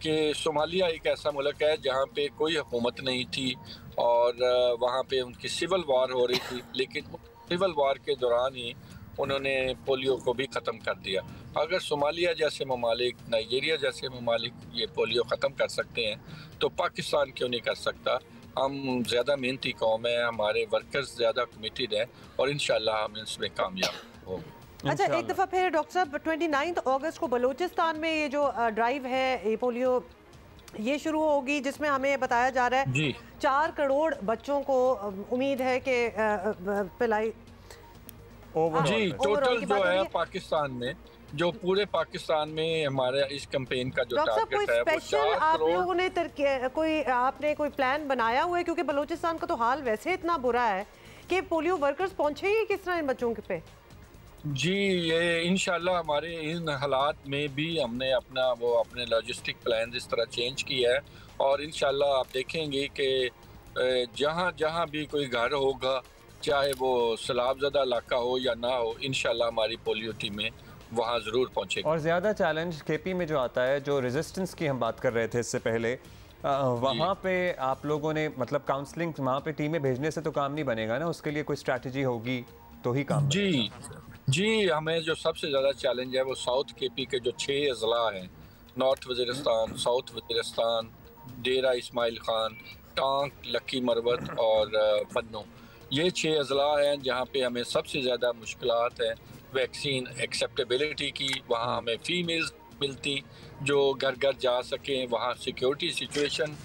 कि सोमालिया एक ऐसा मुल्क है जहाँ पे कोई हुकूमत नहीं थी और वहाँ पे उनकी सिविल वार हो रही थी, लेकिन सिविल वार के दौरान ही उन्होंने पोलियो को भी ख़त्म कर दिया। अगर सोमालिया जैसे ममालिक, नाइजीरिया जैसे ममालिक ये पोलियो ख़त्म कर सकते हैं तो पाकिस्तान क्यों नहीं कर सकता? हम ज़्यादा मेहनती कौम है, हमारे वर्कर्स ज़्यादा कमिटेड हैं और इंशाल्लाह हम इसमें कामयाब होंगे। अच्छा, एक दफ़ा फिर डॉक्टर साहब 29 अगस्त को बलूचिस्तान में ये जो ड्राइव है ये पोलियो ये शुरू होगी जिसमें हमें बताया जा रहा है 4 करोड़ बच्चों को उम्मीद है कि पिलाई जी टोटल जो है पाकिस्तान में, जो पूरे पाकिस्तान में हमारे इस कैंपेन का जो टारगेट है वो 4 आप करोड़। लोगों ने आपने कोई प्लान बनाया हुआ है क्योंकि बलूचिस्तान का तो हाल वैसे इतना बुरा है कि पोलियो वर्कर्स पहुंचे ही किस तरह इन बच्चों के पे? जी, ये इंशाल्लाह हमारे इन हालात में भी हमने अपने लॉजिस्टिक प्लान इस तरह चेंज किया है और इंशाल्लाह आप देखेंगे कि जहाँ भी कोई घर होगा, चाहे वो सैलाबज़दा इलाका हो या ना हो, इंशाल्लाह हमारी पोलियो टीमें वहाँ ज़रूर पहुँचेगी। और ज़्यादा चैलेंज केपी में जो आता है, जो रेजिस्टेंस की हम बात कर रहे थे इससे पहले, वहाँ पे आप लोगों ने मतलब काउंसलिंग वहाँ पे टीमें भेजने से तो काम नहीं बनेगा ना, उसके लिए कोई स्ट्रैटेजी होगी तो ही काम जी, हमें जो सबसे ज़्यादा चैलेंज है वो साउथ केपी के जो 6 अजला हैं, नॉर्थ वज़ीरिस्तान, साउथ वज़ीरिस्तान, डेरा इस्माइल खान, टांक, लक्की मरवत और पन्नू, ये 6 अजला हैं जहाँ पे हमें सबसे ज़्यादा मुश्किलात हैं वैक्सीन एक्सेप्टेबिलिटी की। वहाँ हमें फीमेल्स मिलती जो घर घर जा सकें, वहाँ सिक्योरिटी सिचुएशन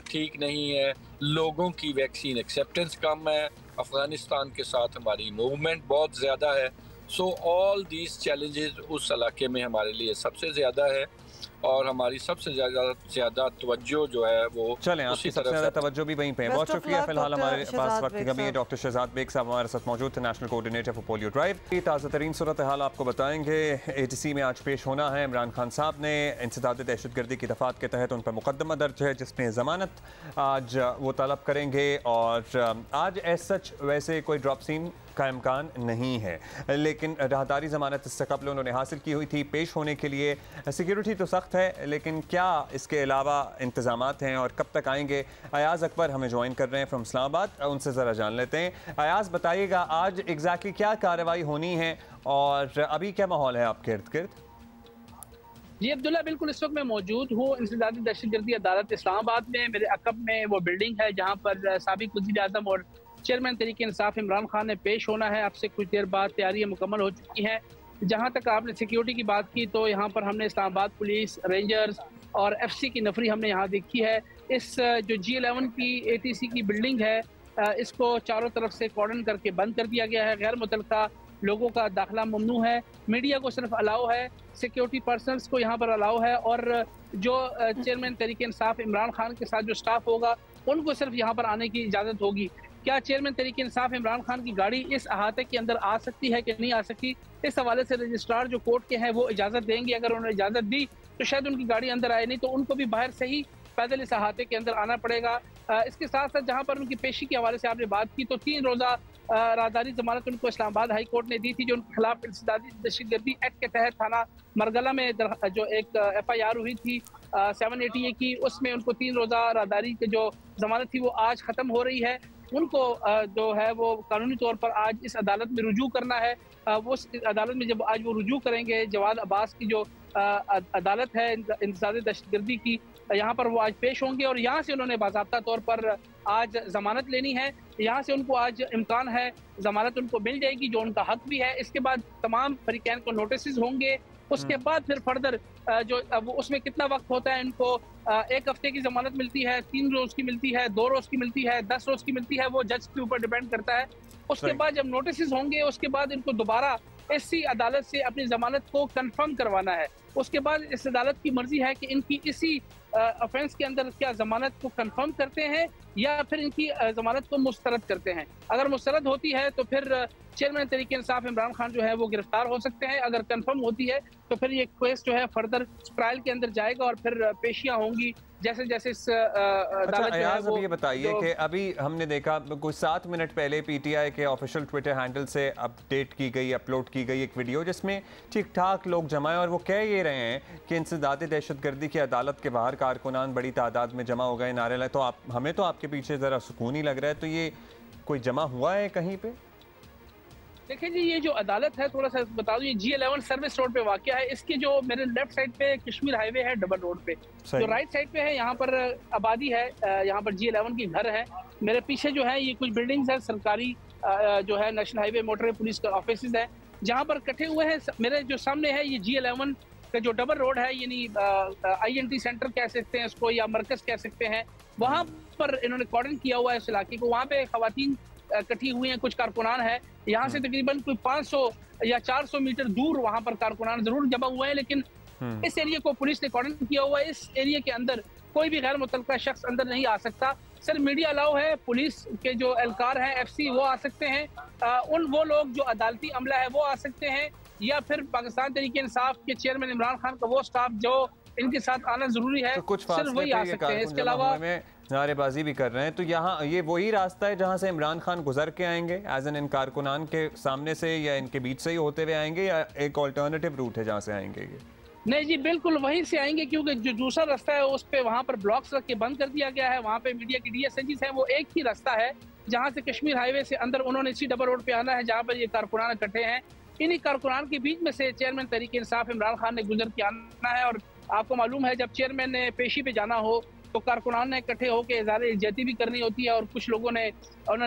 ठीक नहीं है, लोगों की वैक्सीन एक्सेप्टेंस कम है, अफ़गानिस्तान के साथ हमारी मूवमेंट बहुत ज़्यादा है। सो ऑल दीज चैलेंजेस उस इलाके में हमारे लिए सबसे ज़्यादा है और हमारी सबसे ज़्यादा तवज्जो जो है वो चलें, आपकी सबसे ज़्यादा तवज्जो भी वहीं पे है। बहुत शुक्रिया। फिलहाल हमारे पास वक्त की कमी है। डॉक्टर शहजाद बेग साहब हमारे साथ मौजूद थे, national coordinator for polio drive. ताज़ा तरीन सूरत हाल आपको बताएंगे। ATC में आज पेश होना है। इमरान खान साहब ने इंसदाद दहशतगर्दी की दफात के तहत उन पर मुकदमा दर्ज है जिसमें ज़मानत आज वो तलब करेंगे और आज एज सच वैसे कोई ड्रॉप सीन का इम्कान नहीं है, लेकिन राहदारी ज़मानत इससे कबल उन्होंने हासिल की हुई थी। पेश होने के लिए सिक्योरिटी तो सख्त है, लेकिन क्या इसके अलावा इंतज़ामात हैं और कब तक आएंगे? अयाज़ अकबर हमें ज्वाइन कर रहे हैं फ्रॉम इस्लामाबाद, उनसे ज़रा जान लेते हैं। अयाज़ बताइएगा आज एग्जैक्टली क्या कार्रवाई होनी है और अभी क्या माहौल है आपके इर्द गिर्द? जी अब्दुल्ला, बिल्कुल इस वक्त मैं मौजूद हूँ इंसदादी दहशतगर्दी अदालत इस्लामाबाद में। मेरे अकब में वो बिल्डिंग है जहाँ पर साबिक वज़ीर आज़म और चेयरमैन तहरीक इंसाफ इमरान खान ने पेश होना है। अब से कुछ देर बाद तैयारियां मुकम्मल हो चुकी हैं। जहां तक आपने सिक्योरिटी की बात की तो यहां पर हमने इस्लामाबाद पुलिस, रेंजर्स और FC की नफरी हमने यहां देखी है। इस जो G11 की ATC की बिल्डिंग है इसको चारों तरफ से कॉर्डन करके बंद कर दिया गया है। गैर मुतल्लका लोगों का दाखिला ममनू है, मीडिया को सिर्फ अलाउ है, सिक्योरिटी पर्सनल्स को यहाँ पर अलाउ है, और जो चेयरमैन तहरीक इंसाफ इमरान खान के साथ जो स्टाफ होगा उनको सिर्फ यहाँ पर आने की इजाज़त होगी। क्या चेयरमैन तहरीक इंसाफ इमरान खान की गाड़ी इस अहाते के अंदर आ सकती है कि नहीं आ सकती, इस हवाले से रजिस्ट्रार जो कोर्ट के हैं वो इजाज़त देंगे। अगर उन्होंने इजाज़त दी तो शायद उनकी गाड़ी अंदर आए, नहीं तो उनको भी बाहर से ही पैदल इस अहाते के अंदर आना पड़ेगा। इसके साथ साथ जहाँ पर उनकी पेशी के हवाले से आपने बात की, तो 3 रोज़ा राहदारी जमानत उनको इस्लामाबाद हाई कोर्ट ने दी थी, जो उनके खिलाफ इंसदादी दहशतगर्दी एक्ट के तहत थाना मरगला में जो एक FIR हुई थी 780A की, उसमें उनको 3 रोज़ा राहदारी की जो जमानत थी वो आज ख़त्म हो रही है। उनको जो है वो कानूनी तौर पर आज इस अदालत में रुजू करना है। वो इस अदालत में जब आज वो रुजू करेंगे, जवाद अब्बास की जो अदालत है इंसदादी दहशतगर्दी की, यहाँ पर वो आज पेश होंगे और यहाँ से उन्होंने बाज़ाब्ता तौर पर आज ज़मानत लेनी है। यहाँ से उनको आज इम्कान है ज़मानत उनको मिल जाएगी, जो उनका हक भी है। इसके बाद तमाम फरीकैन को नोटिस होंगे, उसके बाद फिर फर्दर जो उसमें कितना वक्त होता है, इनको 1 हफ्ते की ज़मानत मिलती है, 3 रोज़ की मिलती है, 2 रोज़ की मिलती है, 10 रोज़ की मिलती है, वो जज के ऊपर डिपेंड करता है। उसके बाद जब नोटिस होंगे, उसके बाद इनको दोबारा इसी अदालत से अपनी ज़मानत को कंफर्म करवाना है। उसके बाद इस अदालत की मर्जी है कि इनकी इसी ऑफेंस के अंदर क्या ज़मानत को कंफर्म करते हैं या फिर इनकी ज़मानत को मुस्तरद करते हैं। अगर मुस्तरद होती है तो फिर चेयरमैन तहरीक इंसाफ इमरान खान जो है वो गिरफ्तार हो सकते हैं। अगर कंफर्म होती है तो फिर ये केस जो है फर्दर ट्रायल के अंदर जाएगा और फिर पेशियां होंगी जैसे जैसे इस अदालत जो है वो। ये बताइए कि अभी हमने देखा कुछ 7 मिनट पहले PTI के ऑफिशियल ट्विटर हैंडल से अपडेट की गई, अपलोड की गई एक वीडियो जिसमें ठीक ठाक लोग जमा हैं और वो कह ये रहे हैं कि इंसदादी दहशतगर्दी की अदालत के बाहर कारकुनान बड़ी तादाद में जमा हो गए, नारे लाए। तो हमें तो आपके पीछे ज़रा सुकून ही लग रहा है, तो ये कोई जमा हुआ है कहीं पे? देखिए जी, ये जो अदालत है थोड़ा सा बता दूं, ये G11 सर्विस रोड पे वाक़या है। इसके जो मेरे लेफ्ट साइड पे कश्मीर हाईवे है डबल रोड पे, जो राइट साइड पे है यहाँ पर आबादी है, यहाँ पर G11 की घर है। मेरे पीछे जो है ये कुछ बिल्डिंग्स है सरकारी, जो है नेशनल हाईवे मोटर पुलिस का ऑफिस है जहाँ पर इकट्ठे हुए हैं। मेरे जो सामने है ये G11 का जो डबल रोड है, यानी INT सेंटर कह सकते हैं इसको या मरकज कह सकते हैं, वहाँ पर इन्होंने कॉर्डन किया हुआ है इस इलाके को। वहाँ पे खवातीन इकट्ठी हुई हैं, कुछ कारकुनान है। यहाँ से तकरीबन कोई 500 या 400 मीटर दूर वहाँ पर कारकुनान जरूर जमा हुए हैं, लेकिन इस एरिया को पुलिस ने कॉर्डन किया हुआ है। इस एरिया के अंदर कोई भी गैर मुतल्लका शख्स अंदर नहीं आ सकता। सिर्फ मीडिया अलाउ है, पुलिस के जो एहलकार हैं FC वो आ सकते हैं, वो लोग जो अदालती अमला है वो आ सकते हैं, या फिर पाकिस्तान तहरीक इंसाफ के चेयरमैन इमरान खान का वो स्टाफ जो इनके साथ आना जरूरी है, तो सिर्फ वही आ सकते हैं। इसके अलावा नारेबाजी भी कर रहे हैं। तो यहाँ ये वही रास्ता है जहाँ से इमरान खान गुजर के आएंगे, एज एन इन कारकुनान के सामने से या इनके बीच से ही होते हुए आएंगे, या एक ऑल्टरनेटिव रूट है जहाँ से आएंगे ये? नहीं जी, बिल्कुल वहीं से आएंगे, क्योंकि जो दूसरा रास्ता है उस पे वहाँ पर ब्लॉक्स रख के बंद कर दिया गया है। वहाँ पे मीडिया की DSNGs हैं, वो एक ही रास्ता है जहाँ से कश्मीर हाईवे से अंदर उन्होंने इसी डबल रोड पे आना है जहाँ पर ये कारकुनान इकट्ठे हैं। इन्हीं कारकुनान के बीच में से चेयरमैन तहरीक इंसाफ इमरान खान ने गुजर के आना है। और आपको मालूम है जब चेयरमैन ने पेशी पे जाना हो तो कारकुनान ने इकट्ठे होकर इज़हार इज्जती भी करनी होती है, और कुछ लोगों ने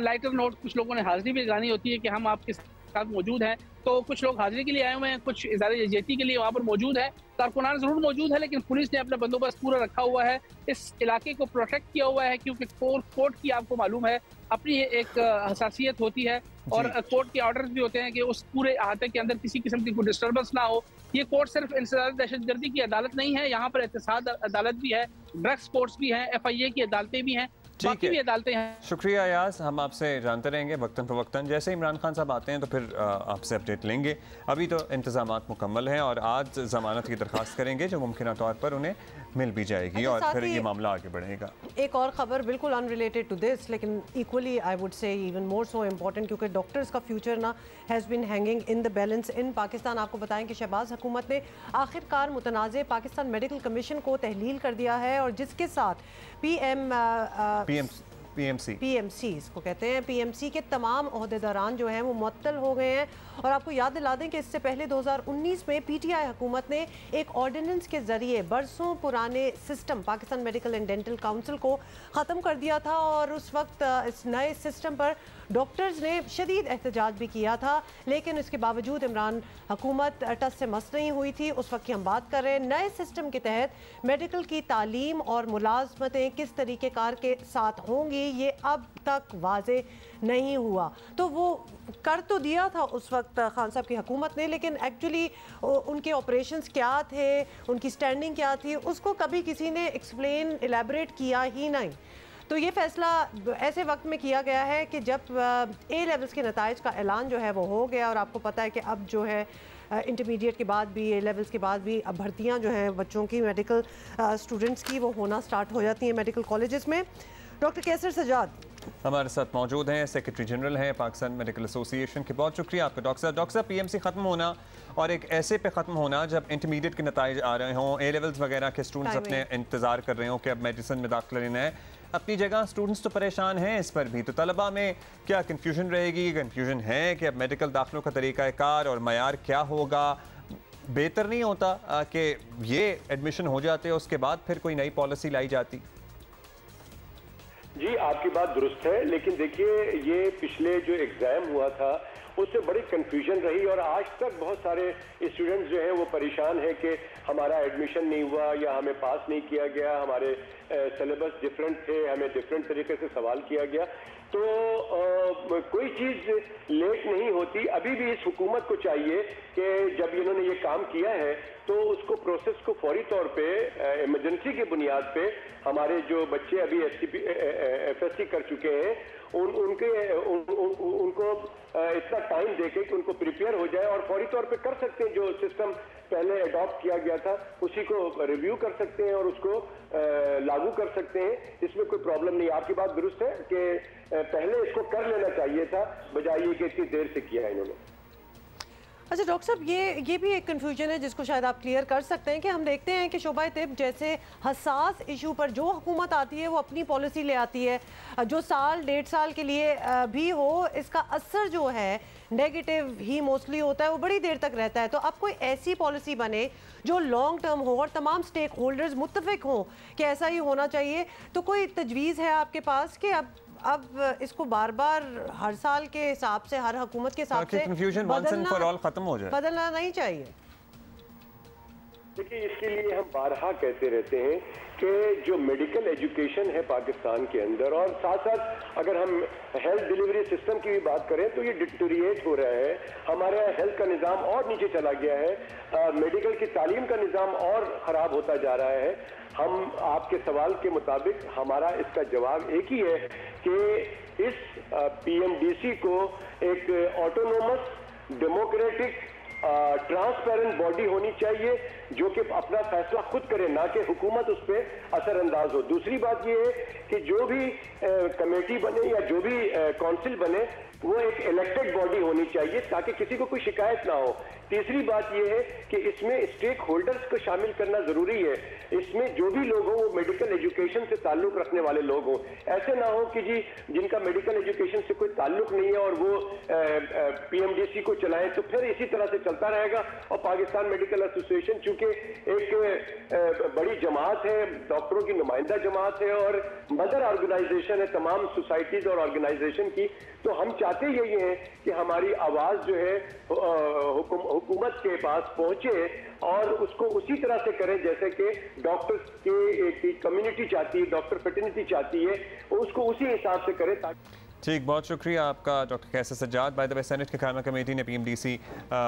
लाइटर नोट, कुछ लोगों ने हाजिरी भी लगानी होती है कि हम आपके साथ मौजूद हैं। तो कुछ लोग हाजिरी के लिए आए हुए हैं, कुछ इज़हार इज्जती के लिए वहाँ पर मौजूद है। कारकुनान जरूर मौजूद है, लेकिन पुलिस ने अपना बंदोबस्त पूरा रखा हुआ है, इस इलाके को प्रोटेक्ट किया हुआ है, क्योंकि कोर्ट की आपको मालूम है अपनी एक हसासियत होती है, और कोर्ट के ऑर्डर्स भी होते हैं कि उस पूरे अहाते के अंदर किसी किस्म की कोई डिस्टर्बेंस ना हो। ये कोर्ट सिर्फ इंसदादी दहशतगर्दी की अदालत नहीं है, यहाँ पर एहतसाब अदालत भी है, ड्रग्स कोर्ट्स भी हैं, FIA की अदालतें भी हैं, बाकी भी अदालतें हैं। शुक्रिया अयाज, हम आपसे जानते रहेंगे वक्तन फवक्तन। जैसे इमरान खान साहब आते हैं तो फिर आपसे अपडेट लेंगे। अभी तो इंतजामात मुकम्मल हैं और आज ज़मानत की दरख्वास्त करेंगे जो मुमकिन तौर पर उन्हें मिल भी जाएगी, और फिर ये मामला आगे बढ़ेगा। एक और खबर बिल्कुल अनरिलेटेड टू दिस, लेकिन equally I would say even more so important, क्योंकि डॉक्टर्स का फ्यूचर ना has been hanging in the balance in Pakistan. आपको बताएं कि शहबाज हुकूमत ने आखिरकार मुतनाज़ पाकिस्तान मेडिकल कमीशन को तहलील कर दिया है, और जिसके साथ PMC इसको कहते हैं, PMC के तमाम ओहदेदारान जो हैं वो मुअत्तल हो गए हैं। और आपको याद दिला दें कि इससे पहले 2019 में PTI हुकूमत ने एक ऑर्डिनेंस के ज़रिए बरसों पुराने system Pakistan medical and dental council को ख़त्म कर दिया था, और उस वक्त इस नए सिस्टम पर डॉक्टर्स ने शदीद एहतजाज भी किया था, लेकिन इसके बावजूद इमरान हुकूमत टस से मस नहीं हुई थी। उस वक्त की हम बात कर रहे हैं नए सिस्टम के तहत मेडिकल की तालीम और मुलाजमतें किस तरीके कार के साथ होंगी, ये अब तक वाजे नहीं हुआ। तो वो कर तो दिया था उस वक्त खान साहब की हुकूमत ने, लेकिन एक्चुअली उनके ऑपरेशंस क्या थे, उनकी स्टैंडिंग क्या थी, उसको कभी किसी ने एक्सप्लेन एलैबोरेट किया ही नहीं। तो ये फैसला ऐसे वक्त में किया गया है कि जब ए लेवल्स के नताइज का ऐलान जो है वो हो गया, और आपको पता है कि अब जो है इंटरमीडिएट के बाद भी, ए लेवल्स के बाद भी अब भर्तियाँ जो हैं बच्चों की, मेडिकल स्टूडेंट्स की, वो होना स्टार्ट हो जाती हैं मेडिकल कॉलेजेस में। डॉक्टर कैसर सजाद हमारे साथ मौजूद हैं, सेक्रेटरी जनरल हैं पाकिस्तान मेडिकल एसोसिएशन के। बहुत शुक्रिया आपका डॉक्टर साहब। पीएमसी ख़त्म होना और एक ऐसे पे ख़त्म होना जब इंटरमीडिएट के नताइज आ रहे हों, ए लेवल्स वगैरह के स्टूडेंट्स अपने इंतज़ार कर रहे हों कि अब मेडिसिन में दाखिला लेना है। अपनी जगह स्टूडेंट्स तो परेशान हैं इस पर भी, तो तलबा में क्या कन्फ्यूजन रहेगी? कन्फ्यूजन है कि अब मेडिकल दाखिलों का तरीक़ाकार और मयार क्या होगा? बेहतर नहीं होता कि ये एडमिशन हो जाते उसके बाद फिर कोई नई पॉलिसी लाई जाती? जी, आपकी बात दुरुस्त है, लेकिन देखिए ये पिछले जो एग्ज़ाम हुआ था उससे बड़ी कंफ्यूजन रही, और आज तक बहुत सारे स्टूडेंट्स जो हैं वो परेशान हैं कि हमारा एडमिशन नहीं हुआ या हमें पास नहीं किया गया, हमारे सिलेबस डिफरेंट थे, हमें डिफरेंट तरीके से सवाल किया गया। तो कोई चीज़ लेट नहीं होती। अभी भी इस हुकूमत को चाहिए कि जब इन्होंने ये काम किया है तो उसको प्रोसेस को फौरी तौर पे इमरजेंसी की बुनियाद पे हमारे जो बच्चे अभी FSC कर चुके हैं उनको इतना टाइम देके कि उनको प्रिपेयर हो जाए और फौरी तौर पे कर सकते हैं। जो सिस्टम पहले अडॉप्ट किया गया था उसी को रिव्यू कर सकते हैं और उसको लागू कर सकते हैं, इसमें कोई प्रॉब्लम नहीं। आपकी बात दुरुस्त है कि पहले इसको कर लेना चाहिए था, बजाय ये कि इतनी देर से किया है इन्होंने। अच्छा डॉक्टर साहब, ये भी एक कन्फ्यूजन है जिसको शायद आप क्लियर कर सकते हैं कि हम देखते हैं कि शोबा तिब जैसे हसास इशू पर जो हुकूमत आती है वो अपनी पॉलिसी ले आती है, जो साल 1.5 साल के लिए भी हो, इसका असर जो है नेगेटिव ही मोस्टली होता है, वो बड़ी देर तक रहता है। तो अब कोई ऐसी पॉलिसी बने जो लॉन्ग टर्म हो और तमाम स्टेक होल्डर्स मुत्तफिक हों कि ऐसा ही होना चाहिए, तो कोई तजवीज़ है आपके पास कि अब इसको बार बार हर साल के हिसाब से, हर हुकूमत के हिसाब से बदलना नहीं चाहिए? देखिए, इसके लिए हम बारहा कहते रहते हैं कि जो मेडिकल एजुकेशन है पाकिस्तान के अंदर, और साथ साथ अगर हम हेल्थ डिलीवरी सिस्टम की भी बात करें तो ये डिटोरिएट हो रहा है। हमारे हेल्थ का निज़ाम और नीचे चला गया है, मेडिकल की तालीम का निज़ाम और ख़राब होता जा रहा है। हम आपके सवाल के मुताबिक हमारा इसका जवाब एक ही है कि इस PMDC को एक ऑटोनोमस, डेमोक्रेटिक, ट्रांसपेरेंट बॉडी होनी चाहिए जो कि अपना फैसला खुद करे, ना कि हुकूमत उस पर असरअंदाज हो। दूसरी बात यह है कि जो भी कमेटी बने या जो भी काउंसिल बने वो एक इलेक्टेड बॉडी होनी चाहिए ताकि किसी को कोई शिकायत ना हो। तीसरी बात यह है कि इसमें स्टेक होल्डर्स को शामिल करना जरूरी है। इसमें जो भी लोग हों वो मेडिकल एजुकेशन से ताल्लुक रखने वाले लोग हों। ऐसे ना हो कि जी जिनका मेडिकल एजुकेशन से कोई ताल्लुक नहीं है और वो PMDC को चलाएं, तो फिर इसी तरह से चलता रहेगा। और पाकिस्तान मेडिकल एसोसिएशन चूंकि एक बड़ी जमात है, डॉक्टरों की नुमाइंदा जमात है और मदर ऑर्गेनाइजेशन है तमाम सोसाइटीज और ऑर्गेनाइजेशन की, तो हम चाहते यही हैं कि हमारी आवाज़ जो है हुकूमत के पास पहुंचे और उसको उसी तरह से करें जैसे कि डॉक्टर्स की कम्युनिटी चाहती है, डॉक्टर फ्रेटर्निटी चाहती है, उसको उसी हिसाब से करें। ठीक, बहुत शुक्रिया आपका doctor Qaiser Sajjad. By the way senate की कायमा कमेटी ने PMDC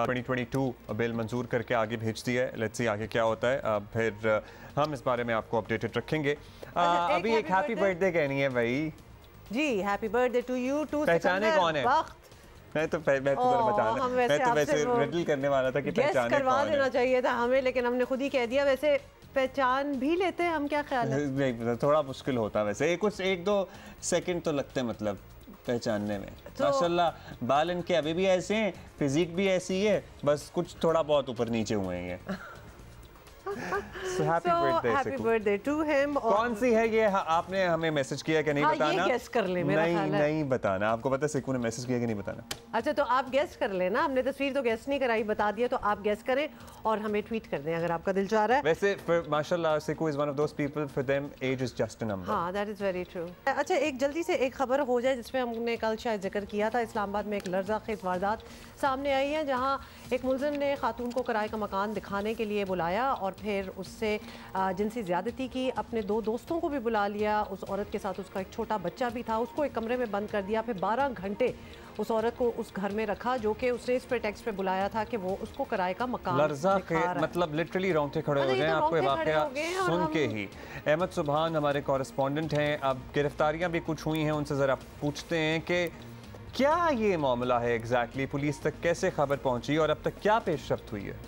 2022 बिल मंजूर करके आगे भेज दिया है। लेट्स सी आगे क्या होता है, फिर हम इस बारे में आपको अपडेटेड रखेंगे। अभी एक हैप्पी बर्थडे कहनी है भाई जी। Happy birthday to you. पहचाने कौन है? मैं तो वैसे रिडल करने वाला था कि पहचाने करवा देना चाहिए था हमें, लेकिन हमने खुद ही कह दिया। वैसे पहचान भी लेते हैं हम, क्या ख्याल है? थोड़ा मुश्किल होता वैसे, कुछ 1-2 सेकंड तो लगते हैं मतलब पहचानने में। तो माशाल्लाह बाल इनके अभी भी ऐसे हैं, फिजिक भी ऐसी है, बस कुछ थोड़ा बहुत ऊपर नीचे हुए हैं। Happy birthday to him. कौन सी है ये? आपने हमें मैसेज किया कि नहीं बताना? गेस कर ले, मेरा ख्याल है नहीं बताना। आपको पता है सिकू ने मैसेज किया कि नहीं बताना? अच्छा तो आप गेस कर लेना, हमने तस्वीर तो गेस नहीं कराई, बता दिया, तो आप गेस करें और हमें ट्वीट कर दें अगर आपका दिल चाह रहा है। वैसे माशाल्लाह Siku is one of those people for them age is just a number. हाँ, दैट इज वेरी ट्रू। अच्छा, एक जल्दी से एक खबर हो जाए जिसमें हमने कल शायद जिक्र किया था। इस्लामाबाद में एक लर्ज़ाखेज़ वारदात सामने आई है जहां एक मुलजिम ने खातून को किराए का मकान दिखाने के लिए बुलाया और फिर उससे जिनसी ज़्यादती की। अपने 2 दोस्तों को भी बुला लिया, उस औरत के साथ उसका एक छोटा बच्चा भी था, उसको एक कमरे में बंद कर दिया। फिर 12 घंटे उस औरत को उस घर में रखा जो कि उसने इस प्रेटेक्स्ट पे बुलाया था कि वो उसको किराए का मकान दिखा रहा है। मतलब लिटरली रोंगटे खड़े हो गए आपको ये वाकया सुन के ही। अहमद सुबहान हमारे कॉरेस्पॉन्डेंट हैं, अब गिरफ्तारियां भी कुछ हुई हैं, उनसे ज़रा पूछते हैं कि क्या ये मामला है एग्जैक्टली, पुलिस तक कैसे खबर पहुंची और अब तक क्या पेशरफ्त हुई है?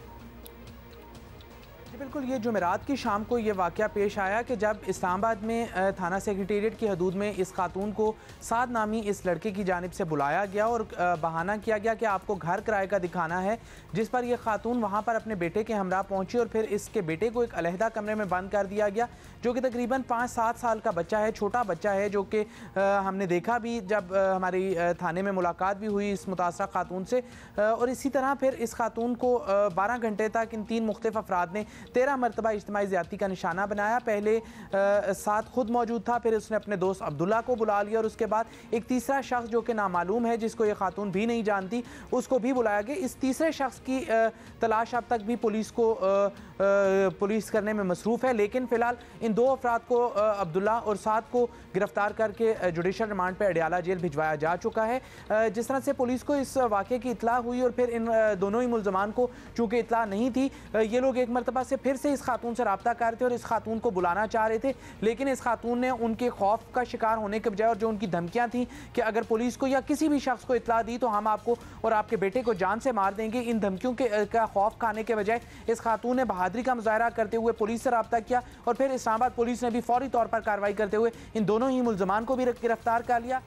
बिल्कुल, ये जुमेरात की शाम को ये वाक़या पेश आया कि जब इस्लामाबाद में थाना सेक्रेटेरिएट की हदूद में इस खातून को साद नामी इस लड़के की जानिब से बुलाया गया और बहाना किया गया कि आपको घर किराए का दिखाना है, जिस पर यह खातून वहाँ पर अपने बेटे के हमरा पहुँची और फिर इसके बेटे को एक अलहदा कमरे में बंद कर दिया गया, जो कि तकरीबन 5-7 साल का बच्चा है, छोटा बच्चा है, जो कि हमने देखा भी जब हमारी थाने में मुलाकात भी हुई इस मुतासरा खातून से। और इसी तरह फिर इस खातून को 12 घंटे तक इन 3 मुख्तलिफ अफराद ने 13 मरतबा इज्तिमाई ज़्यादती का निशाना बनाया। पहले साथ खुद मौजूद था, फिर उसने अपने दोस्त अब्दुल्ला को बुला लिया और उसके बाद एक तीसरा शख्स जो कि नामालूम है, जिसको ये खातून भी नहीं जानती, उसको भी बुलाया गया। इस तीसरे शख्स की तलाश अब तक भी पुलिस करने में मसरूफ़ है, लेकिन फ़िलहाल इन 2 अफराद को अब्दुल्ला और साद को गिरफ्तार करके जुडिशल रिमांड पर अडियाला जेल भिजवाया जा चुका है। जिस तरह से पुलिस को इस वाक़े की इतला हुई और फिर इन दोनों ही मुल्ज़मान को चूँकि इतला नहीं थी, ये लोग एक मरतबा से फिर से इस खातून से रब्ता कर रहे थे और इस खातून को बुलाना चाह रहे थे, लेकिन इस खातून ने उनके खौफ का शिकार होने के बजाय और जो उनकी धमकियां थी कि अगर पुलिस को या किसी भी शख्स को इतला दी तो हम आपको और आपके बेटे को जान से मार देंगे, इन धमकियों का खौफ खाने के बजाय इस खातून ने बहादुरी का मुजाहरा करते हुए पुलिस से रब्ता किया और फिर इस्लामाबाद पुलिस ने भी फौरी तौर पर कार्रवाई करते हुए इन दोनों ही मुल्ज़मान को भी गिरफ्तार कर लिया।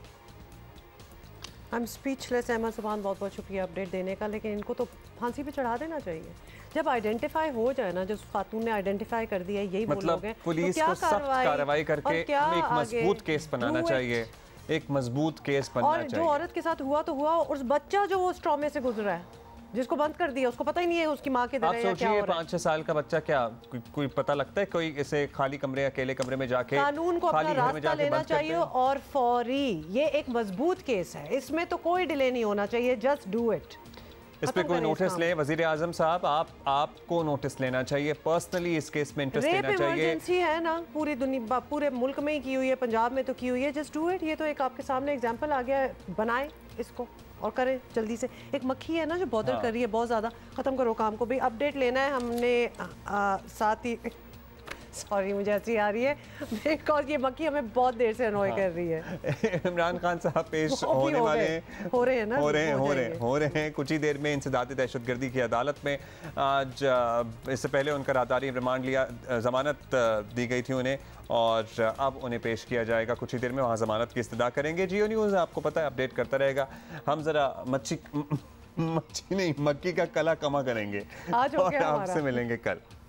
I am speechless. अहमद सुबहान, बहुत बहुत शुक्रिया अपडेट देने का, लेकिन इनको तो फांसी पे चढ़ा देना चाहिए। जब आइडेंटिफाई हो जाए ना, जो खातून ने आइडेंटिफाई कर दिया, यही मतलब पुलिस को सख्त कार्रवाई करके एक मजबूत केस बनाना चाहिए, एक मजबूत केस बनना चाहिए। और जो औरत के साथ हुआ तो हुआ, उस बच्चा जो वो ट्रॉमे से गुजरा है, जिसको बंद कर दिया, उसको पता ही नहीं है उसकी माँ के दर है या क्या हो रहा है। 5-6 साल का बच्चा, क्या कोई पता लगता है कोई इसे खाली कमरे अकेले कमरे में जाके कानून को अपना रास्ता लेना चाहिए और फौरी। ये एक मजबूत केस है, इसमें तो कोई डिले नहीं होना चाहिए, जस्ट डू इट। इस पे कोई नोटिस ले, वजीर आजम साहब आपको नोटिस लेना चाहिए, पर्सनली इस केस में इंटरेस्ट लेना चाहिए। इमरजेंसी है ना, पूरी दुनिया पूरे मुल्क में ही की हुई है, पंजाब में तो की हुई है, जस्ट डू इट। ये तो एक आपके सामने एग्जांपल आ गया है, बनाए इसको और करें जल्दी से। एक मक्खी है ना जो बॉदर कर रही है बहुत ज़्यादा, ख़त्म करो काम को भी। अपडेट लेना है हमने साथ ही, सॉरी मुझे हंसी आ रही है बिकॉज ये मक्खी हमें बहुत देर से अनॉय कर रही है। इमरान खान साहब पेश होने वाले हो रहे हैं ना, हो रहे हैं कुछ ही देर में इंसदाद दहशतगर्दी की अदालत में। आज इससे पहले उनका राहदारी रिमांड लिया, जमानत दी गई थी उन्हें और अब उन्हें पेश किया जाएगा कुछ ही देर में, वहाँ जमानत की इस्तदा करेंगे। जियो न्यूज़ आपको पता है अपडेट करता रहेगा। हम ज़रा मच्छी नहीं मक्की का कला कमा करेंगे और आपसे मिलेंगे कल।